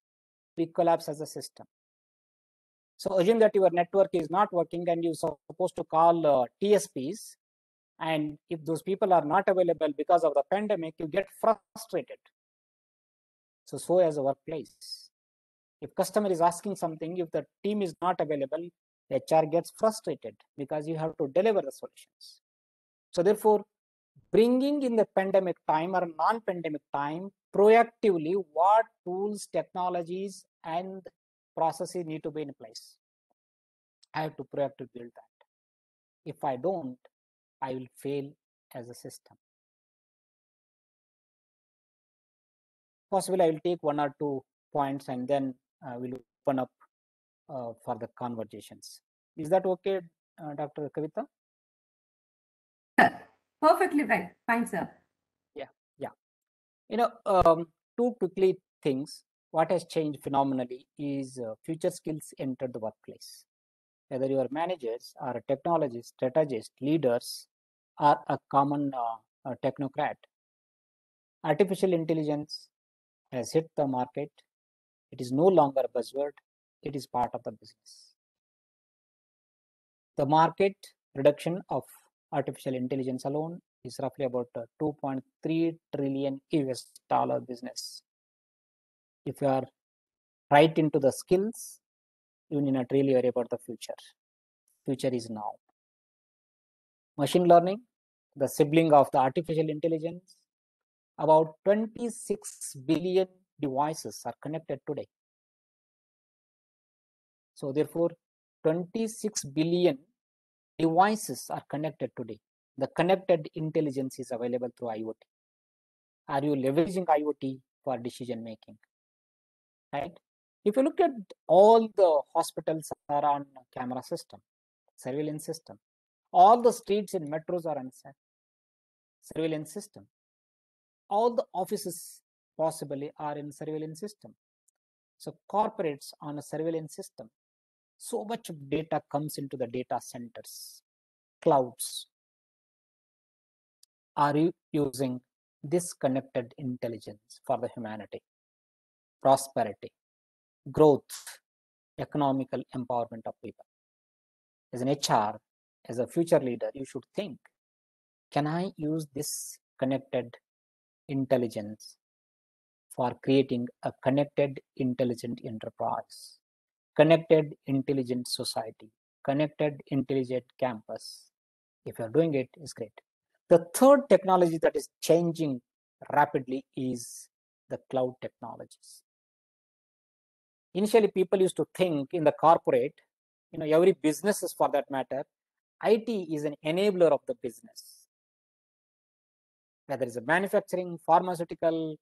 we collapse as a system. So assume that your network is not working and you're supposed to call TSPs. And if those people are not available because of the pandemic, you get frustrated. So as a workplace, if customer is asking something, if the team is not available, HR gets frustrated because you have to deliver the solutions. So therefore, bringing in the pandemic time or non-pandemic time, proactively what tools, technologies, and processes need to be in place. I have to proactively build that. If I don't, I will fail as a system. Possibly I will take 1 or 2 points and then we'll open up for the conversations. Is that okay, Dr. Kavita? Perfectly right. Fine, sir. Yeah. You know, 2 quickly things. What has changed phenomenally is future skills entered the workplace. Whether you are managers or technologists, strategists, leaders, or a common technocrat, artificial intelligence has hit the market. It is no longer a buzzword. It is part of the business. The market production of artificial intelligence alone is roughly about $2.3 trillion US business. If you are right into the skills, you need not really worry about the future. Future is now. Machine learning, the sibling of the artificial intelligence, about 26 billion devices are connected today. So therefore, 26 billion devices are connected today. The connected intelligence is available through IoT. Are you leveraging IoT for decision making? Right? If you look at all the hospitals are on camera system, surveillance system. All the streets in metros are on surveillance system. All the offices possibly are in surveillance system. So corporates on a surveillance system. So much data comes into the data centers, clouds. Are you using this connected intelligence for the humanity, prosperity, growth, economical empowerment of people? As an HR, as a future leader, you should think, can I use this connected intelligence for creating a connected, intelligent enterprise, connected, intelligent society, connected, intelligent campus? If you're doing it, it's great. The third technology that is changing rapidly is the cloud technologies. Initially, people used to think in the corporate, every businesses for that matter, IT is an enabler of the business. Whether it's a manufacturing, pharmaceutical,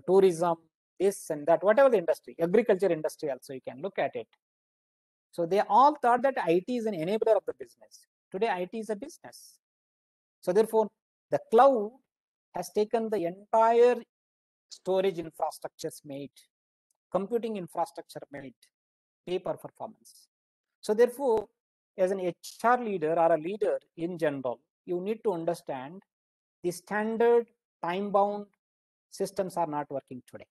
tourism, this and that, whatever the industry, agriculture industry also, you can look at it. So they all thought that IT is an enabler of the business. Today, IT is a business. So therefore, the cloud has taken the entire storage infrastructures made, computing infrastructure made, pay per performance. So therefore, as an HR leader or a leader in general, you need to understand the standard time-bound systems are not working today.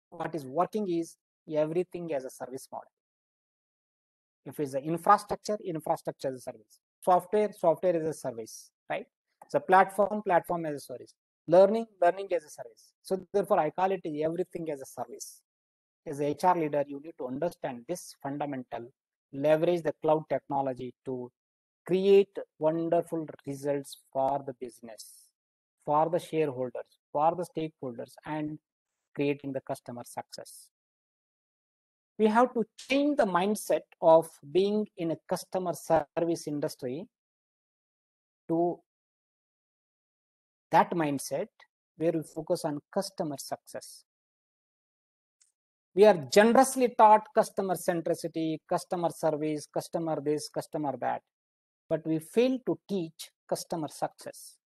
What is working is everything as a service model. If it's an infrastructure as a service. Software as a service, right? So platform as a service. Learning as a service. So therefore, I call it everything as a service. As a HR leader, you need to understand this fundamental, leverage the cloud technology to create wonderful results for the business, for the shareholders, for the stakeholders, and creating the customer success. We have to change the mindset of being in a customer service industry to that mindset where we focus on customer success. We are generously taught customer centricity, customer service, customer this, customer that, but we fail to teach customer success.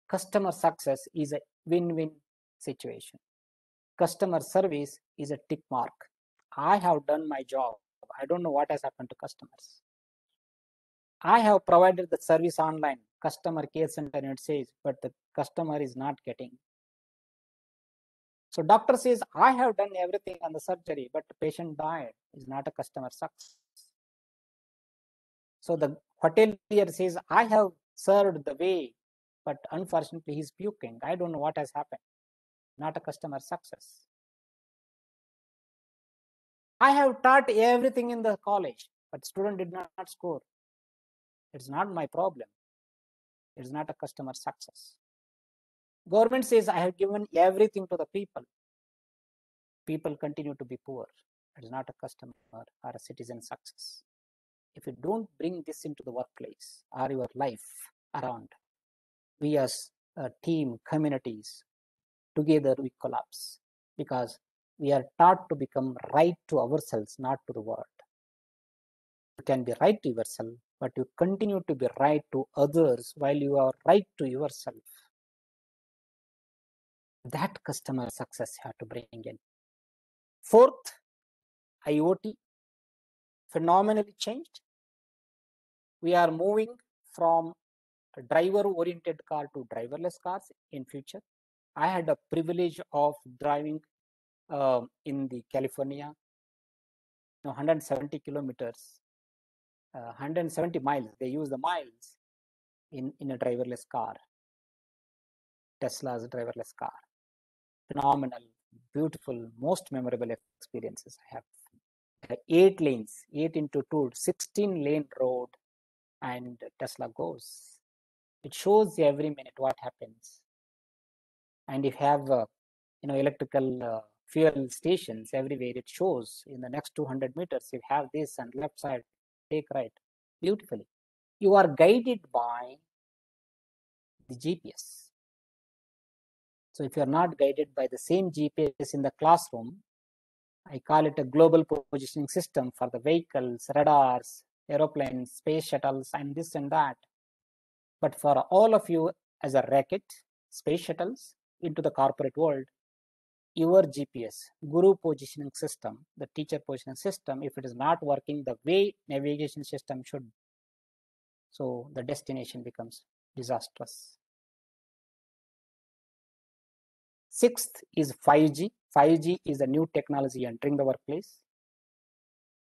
Customer success is a win-win situation. Customer service is a tick mark. I have done my job. I don't know what has happened to customers. I have provided the service online, customer care center, it says, but the customer is not getting. So doctor says, I have done everything on the surgery, but the patient died. Is not a customer success. So the hotelier says, I have served the way, but unfortunately he's puking. I don't know what has happened. Not a customer success. I have taught everything in the college, but student did not score. It's not my problem. It's not a customer success. Government says, I have given everything to the people. People continue to be poor. It's not a customer or a citizen success. If you don't bring this into the workplace or your life around, we as a team, communities, together we collapse because we are taught to become right to ourselves, not to the world. You can be right to yourself, but you continue to be right to others while you are right to yourself. That customer success you have to bring in. Fourth, IoT phenomenally changed. We are moving from a driver-oriented car to driverless cars in future. I had a privilege of driving in the California, 170 kilometers, 170 miles. They use the miles in a driverless car, Tesla's driverless car. Phenomenal, beautiful, most memorable experiences I have. 8 lanes, 8 into 2, 16 lane road, and Tesla goes. It shows every minute what happens. And if you have electrical fuel stations everywhere, it shows in the next 200 meters, you have this and left side, take right, beautifully. You are guided by the GPS. So if you are not guided by the same GPS in the classroom, I call it a global positioning system for the vehicles, radars, aeroplanes, space shuttles, and this and that. But for all of you as a racket, space shuttles into the corporate world, your GPS, guru positioning system, the teacher positioning system, if it is not working the way navigation system should, so the destination becomes disastrous. Sixth is 5G. 5G is a new technology entering the workplace.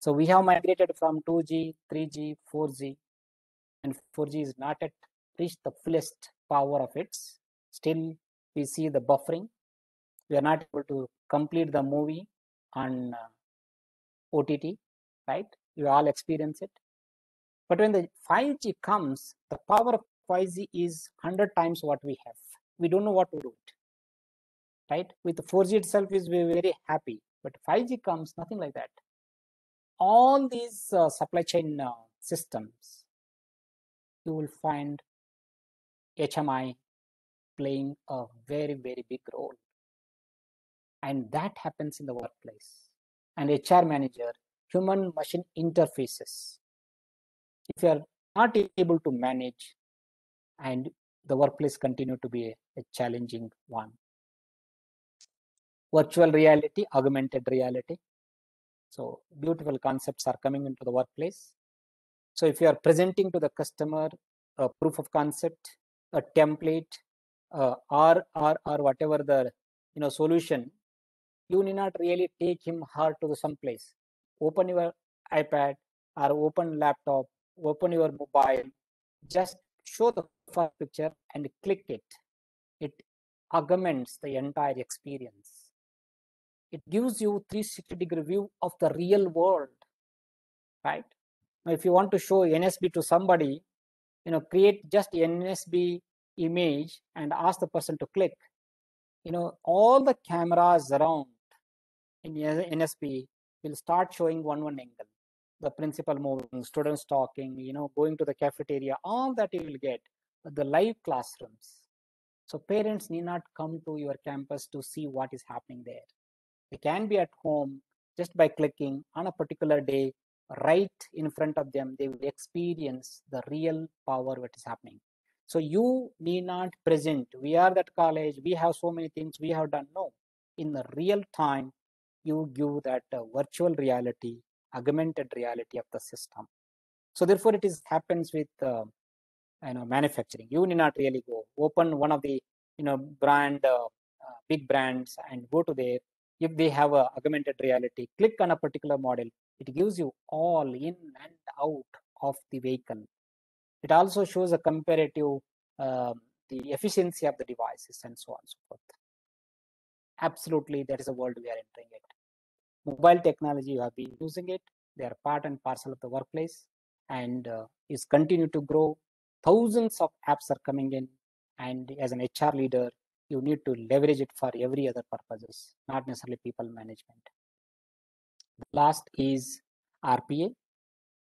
So we have migrated from 2G, 3G, 4G, and 4G is not yet reached the fullest power of its. Still, we see the buffering. We are not able to complete the movie on OTT, right? You all experience it. But when the 5G comes, the power of 5G is 100 times what we have. We don't know what to do it, right? With the 4G itself is we're very happy, but 5G comes, nothing like that. All these supply chain systems, you will find HMI playing a very, very big role. And that happens in the workplace. And HR manager, human machine interfaces. If you are not able to manage, and the workplace continue to be a challenging one. Virtual reality, augmented reality. So beautiful concepts are coming into the workplace. So if you are presenting to the customer a proof of concept, a template, or whatever the solution, you need not really take him her to some place. Open your iPad or open laptop open your mobile, just show the first picture and click it. It augments the entire experience. It gives you 360-degree view of the real world, right? Now, if you want to show NSB to somebody, create just NSB image and ask the person to click. All the cameras around in NSB will start showing one angle. The principal moving, students talking, going to the cafeteria, all that you will get. The live classrooms. So parents need not come to your campus to see what is happening there. They can be at home just by clicking on a particular day, right in front of them, they will experience the real power what is happening. So you need not present, we are that college, we have so many things we have done. No, in the real time, you give that virtual reality, augmented reality of the system. So therefore it happens with manufacturing. You need not really go open one of the brand big brands and go to there. If they have a augmented reality, click on a particular model, it gives you all in and out of the vehicle. It also shows a comparative the efficiency of the devices and so on and so forth. Absolutely, that is the world we are entering it. Mobile technology, you have been using it. They are part and parcel of the workplace and is continue to grow. Thousands of apps are coming in, and as an HR leader, you need to leverage it for every other purposes, not necessarily people management. The last is RPA,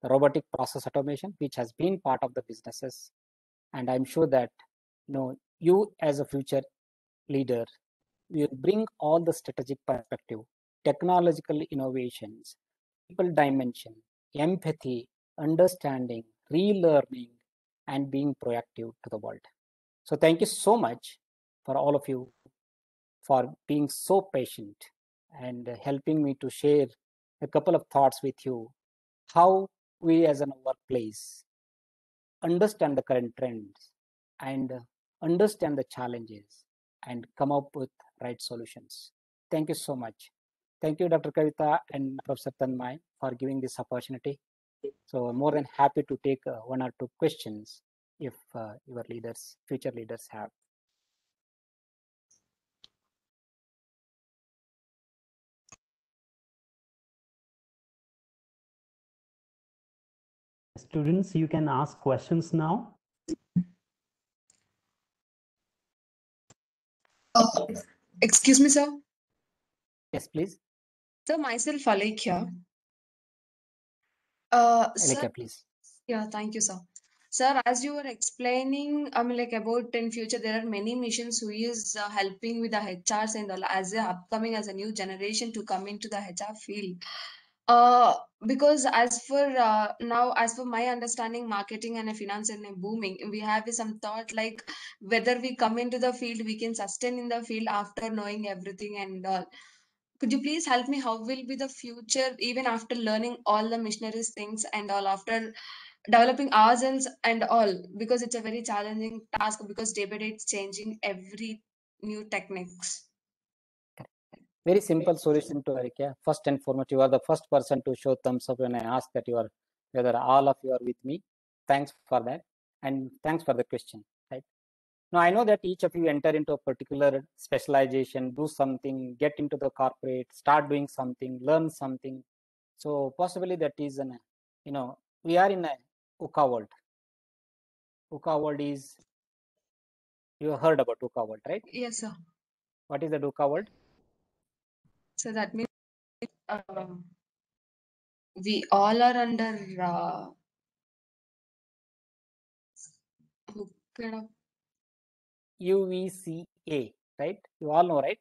robotic process automation, which has been part of the businesses. And I'm sure that you as a future leader will bring all the strategic perspective, technological innovations, people dimension, empathy, understanding, relearning, and being proactive to the world. So thank you so much for all of you for being so patient and helping me to share a couple of thoughts with you, how we as a workplace understand the current trends and understand the challenges and come up with right solutions. Thank you so much. Thank you, Dr. Kavita and Professor Tanmay, for giving this opportunity. So I'm more than happy to take one or two questions if your leaders, future leaders have. Students, you can ask questions now. Excuse me, sir. Yes, please. Sir, myself Alekhya. Sir, Alekhya, please. yeah, thank you, sir. Sir, as you were explaining, about in future there are many missions who is helping with the HRs and all as a upcoming as a new generation to come into the HR field. Because as for now, as for my understanding, marketing and finance and booming, we have some thought like whether we come into the field, we can sustain in the field after knowing everything and all. Could you please help me? How will be the future even after learning all the missionaries things and all after developing ourselves and all? Because it's a very challenging task because day by day it's changing every new techniques. Very simple solution to Alekhya. First and foremost, you are the first person to show thumbs up when I ask that you are, whether all of you are with me. Thanks for that. And thanks for the question, right? Now, I know that each of you enter into a particular specialization, do something, get into the corporate, start doing something, learn something. So possibly that is an, we are in a VUCA world. VUCA world is, you heard about VUCA world, right? Yes, sir. What is the VUCA world? So that means we all are under who kind of UVCA, right? You all know, right?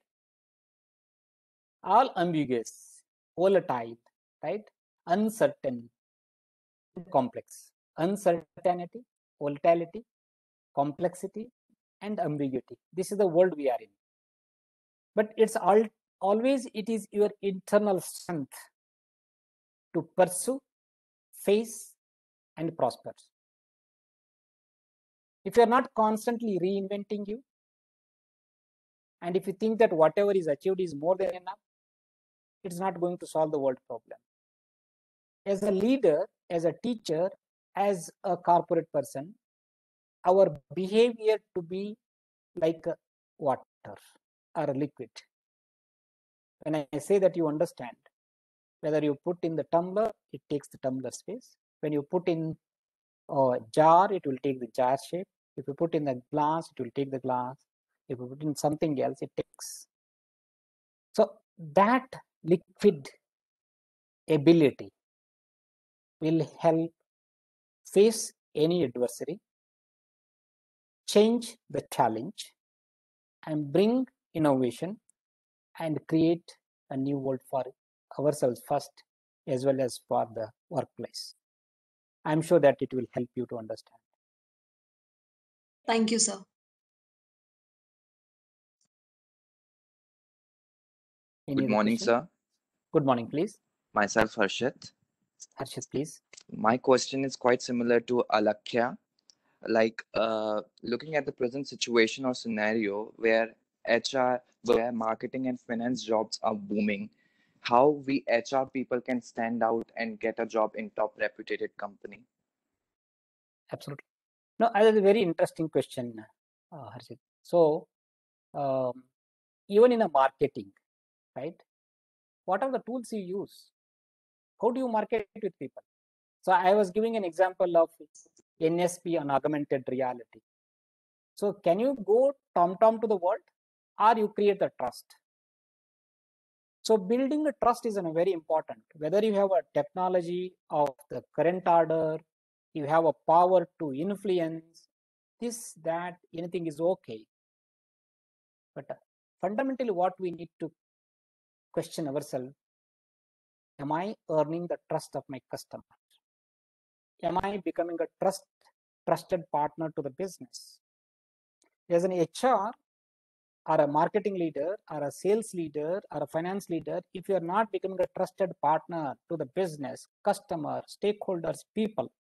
All ambiguous, volatile, right? Uncertain, complex. Uncertainty, volatility, complexity, and ambiguity. This is the world we are in. But it's always it is your internal strength to pursue, face, and prosper. If you're not constantly reinventing you, and if you think that whatever is achieved is more than enough, it's not going to solve the world problem. As a leader, as a teacher, as a corporate person, our behavior to be like water or a liquid. When I say that, you understand, whether you put in the tumbler, it takes the tumbler space. When you put in a jar, it will take the jar shape. If you put in the glass, it will take the glass. If you put in something else, it takes. So that liquid ability will help face any adversary, change the challenge, and bring innovation and create a new world for ourselves first, as well as for the workplace. I'm sure that it will help you to understand. Thank you, sir. Any Good other morning, question? sir. Good morning, please. Myself, Harshit. Harshit, please. My question is quite similar to Alakhya. Like, looking at the present situation or scenario where HR, where marketing and finance jobs are booming, how we HR people can stand out and get a job in top reputed company? Absolutely. No, that is a very interesting question, Harshit. So, even in a marketing, right? What are the tools you use? How do you market with people? So I was giving an example of NSP on augmented reality. So can you go tom-tom to the world, or you create the trust? So building a trust is very important. Whether you have a technology of the current order, you have a power to influence this, that, anything is okay. But fundamentally, what we need to question ourselves: am I earning the trust of my customer? Am I becoming a trusted partner to the business? As an HR or a marketing leader or a sales leader or a finance leader, if you are not becoming a trusted partner to the business, customer, stakeholders, people,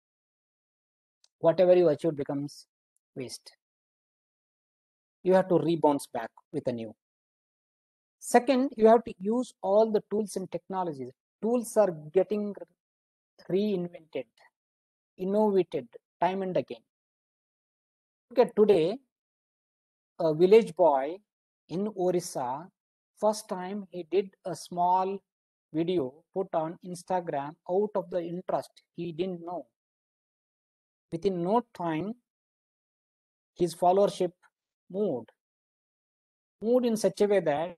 whatever you achieve becomes waste. You have to rebound back with a new. Second, you have to use all the tools and technologies. Tools are getting reinvented, innovated time and again. Look at today, a village boy in Orissa, first time he did a small video put on Instagram out of the interest he didn't know. Within no time, his followership moved in such a way that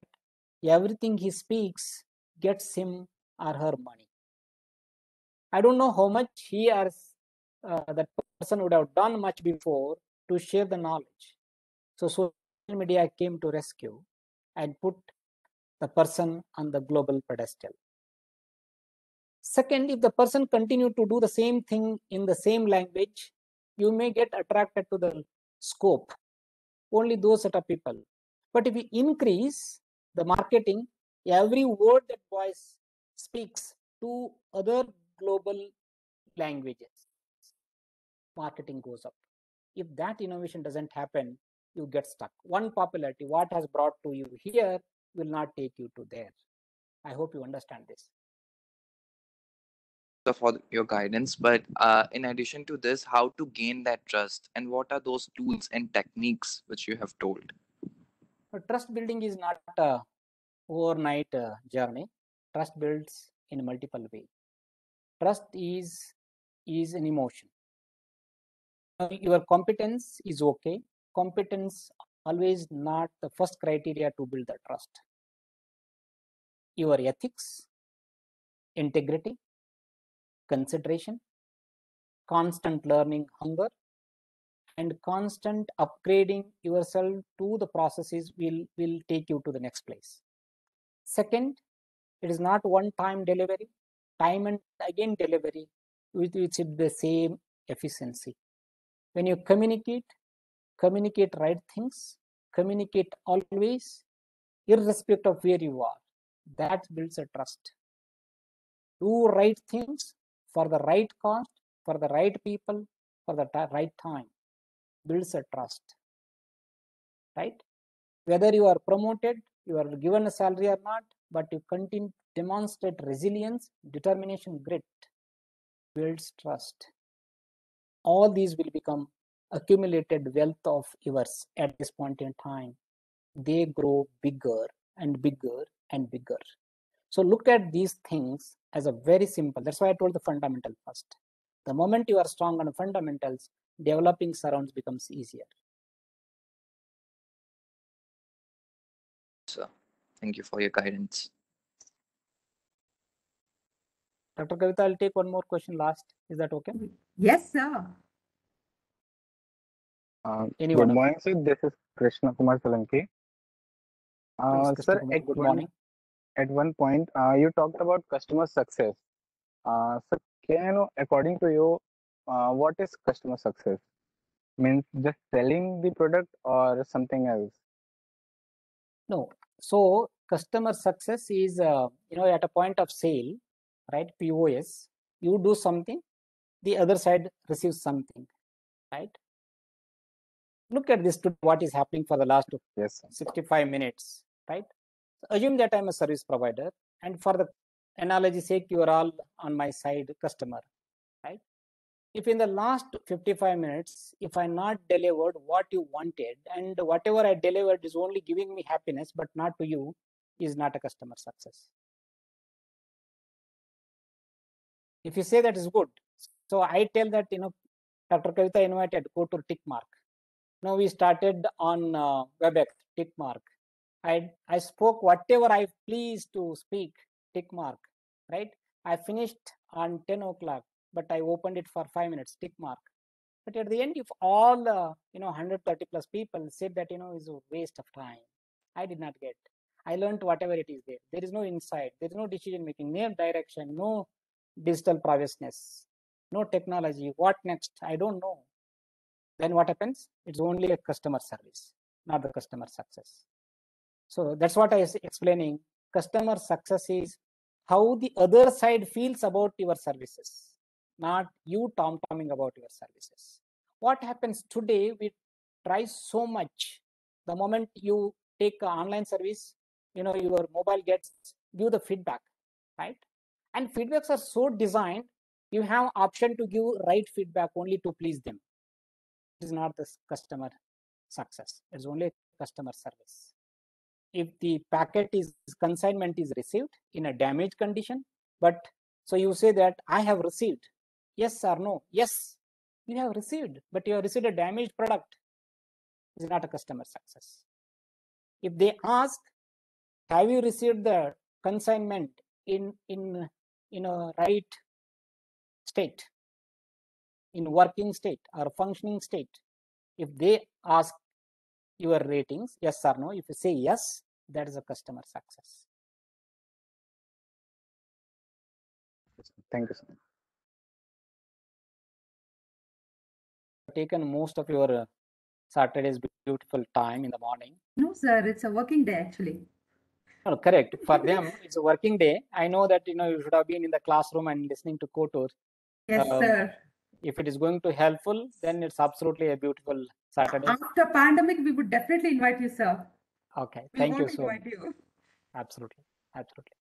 everything he speaks gets him or her money. I don't know how much he or that person would have done much before to share the knowledge. So social media came to rescue and put the person on the global pedestal. Second, if the person continued to do the same thing in the same language, you may get attracted to the scope, only those set of people. But if you increase the marketing, every word that voice speaks to other global languages, marketing goes up. If that innovation doesn't happen, you get stuck. One popularity, what has brought to you here, will not take you to there. I hope you understand this. For your guidance, but in addition to this, how to gain that trust and what are those tools and techniques which you have told? Trust building is not a overnight journey. Trust builds in multiple ways. Trust is an emotion. Your competence is okay. Competence always not the first criteria to build the trust. Your ethics, integrity, consideration, constant learning hunger, and constant upgrading yourself to the processes will take you to the next place. Second, it is not one-time delivery, time and again delivery with the same efficiency. When you communicate right things, communicate always, irrespective of where you are. That builds a trust. Do right things for the right cost, for the right people, for the right time. Builds a trust. Right? Whether you are promoted, you are given a salary or not, but you continue to demonstrate resilience, determination, grit, builds trust. all these will become accumulated wealth of yours at this point in time. They grow bigger and bigger and bigger. So look at these things as a very simple. That's why I told the fundamental first. The moment you are strong on fundamentals, developing surrounds becomes easier. So, thank you for your guidance. Dr. Kavita, I'll take one more question last. Is that okay? Yes, sir. Anyone? Good morning, sir. This is Krishna Kumar Solanki. Sir, Good morning. at one point, you talked about customer success. So, can I know, according to you, what is customer success? Means just selling the product or something else? No. So customer success is, at a point of sale, right? POS, you do something, the other side receives something, right? Look at this, what is happening for the last Yes, sir. 65 minutes, right? Assume that I'm a service provider, and for the analogy sake, you are all on my side customer, right? If in the last 55 minutes, if I not delivered what you wanted, and whatever I delivered is only giving me happiness, but not to you, is not a customer success. If you say that is good, so I tell that, Dr. Kavita invited, go to tick mark. Now we started on WebEx, tick mark. I spoke whatever I pleased to speak, tick mark, right? I finished on 10 o'clock, but I opened it for 5 minutes, tick mark. But at the end, if all 130 plus people said that is a waste of time, I did not get. I learned whatever it is there. There is no insight. There is no decision making, no direction, no digital prowessness, no technology. What next? I don't know. Then what happens? It's only a customer service, not the customer success. So that's what I was explaining. Customer success is how the other side feels about your services, not you tom-tomming about your services. What happens today, we try so much. The moment you take an online service, your mobile give the feedback, right? And feedbacks are so designed, you have option to give right feedback only to please them. It is not the customer success. It's only customer service. If the packet is consignment is received in a damaged condition, but so you say that I have received, yes or no? Yes, you have received, but you have received a damaged product. Is not a customer success. If they ask, have you received the consignment in a right state, in working state or functioning state? If they ask your ratings, yes or no, if you say yes, that is a customer success. Thank you, sir. Taken most of your Saturday's beautiful time in the morning. No, sir, it's a working day actually. No, correct. For them, it's a working day. I know that you should have been in the classroom and listening to Kotur. Yes, sir. If it is going to helpful, then it's absolutely a beautiful Saturday. After pandemic, we would definitely invite you, sir. Okay, We thank you want to so much. invite you. Absolutely, absolutely.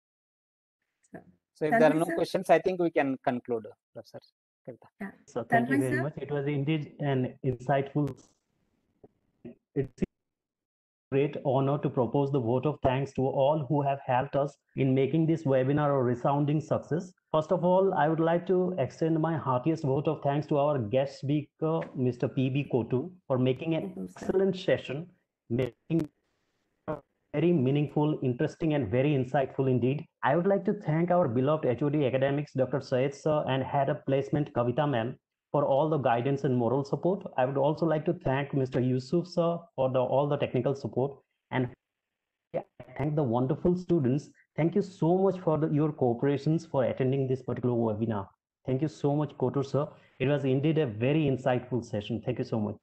Sir. So if there are Tanvi, no sir? questions, I think we can conclude, Professor Kavita. Yeah. So thank you Tanvi, very sir? much. It was indeed an insightful. It's a great honor to propose the vote of thanks to all who have helped us in making this webinar a resounding success. First of all, I would like to extend my heartiest vote of thanks to our guest speaker, Mr. P.B. Kotu, for making an Thank you, sir. excellent session, making very meaningful, interesting, and very insightful indeed. I would like to thank our beloved HOD academics, Dr. Syed sir, and head of placement, Kavita ma'am, for all the guidance and moral support. I would also like to thank Mr. Yusuf sir for all the technical support, and thank the wonderful students. Thank you so much for your cooperations for attending this particular webinar. Thank you so much, Kotur sir. It was indeed a very insightful session. Thank you so much.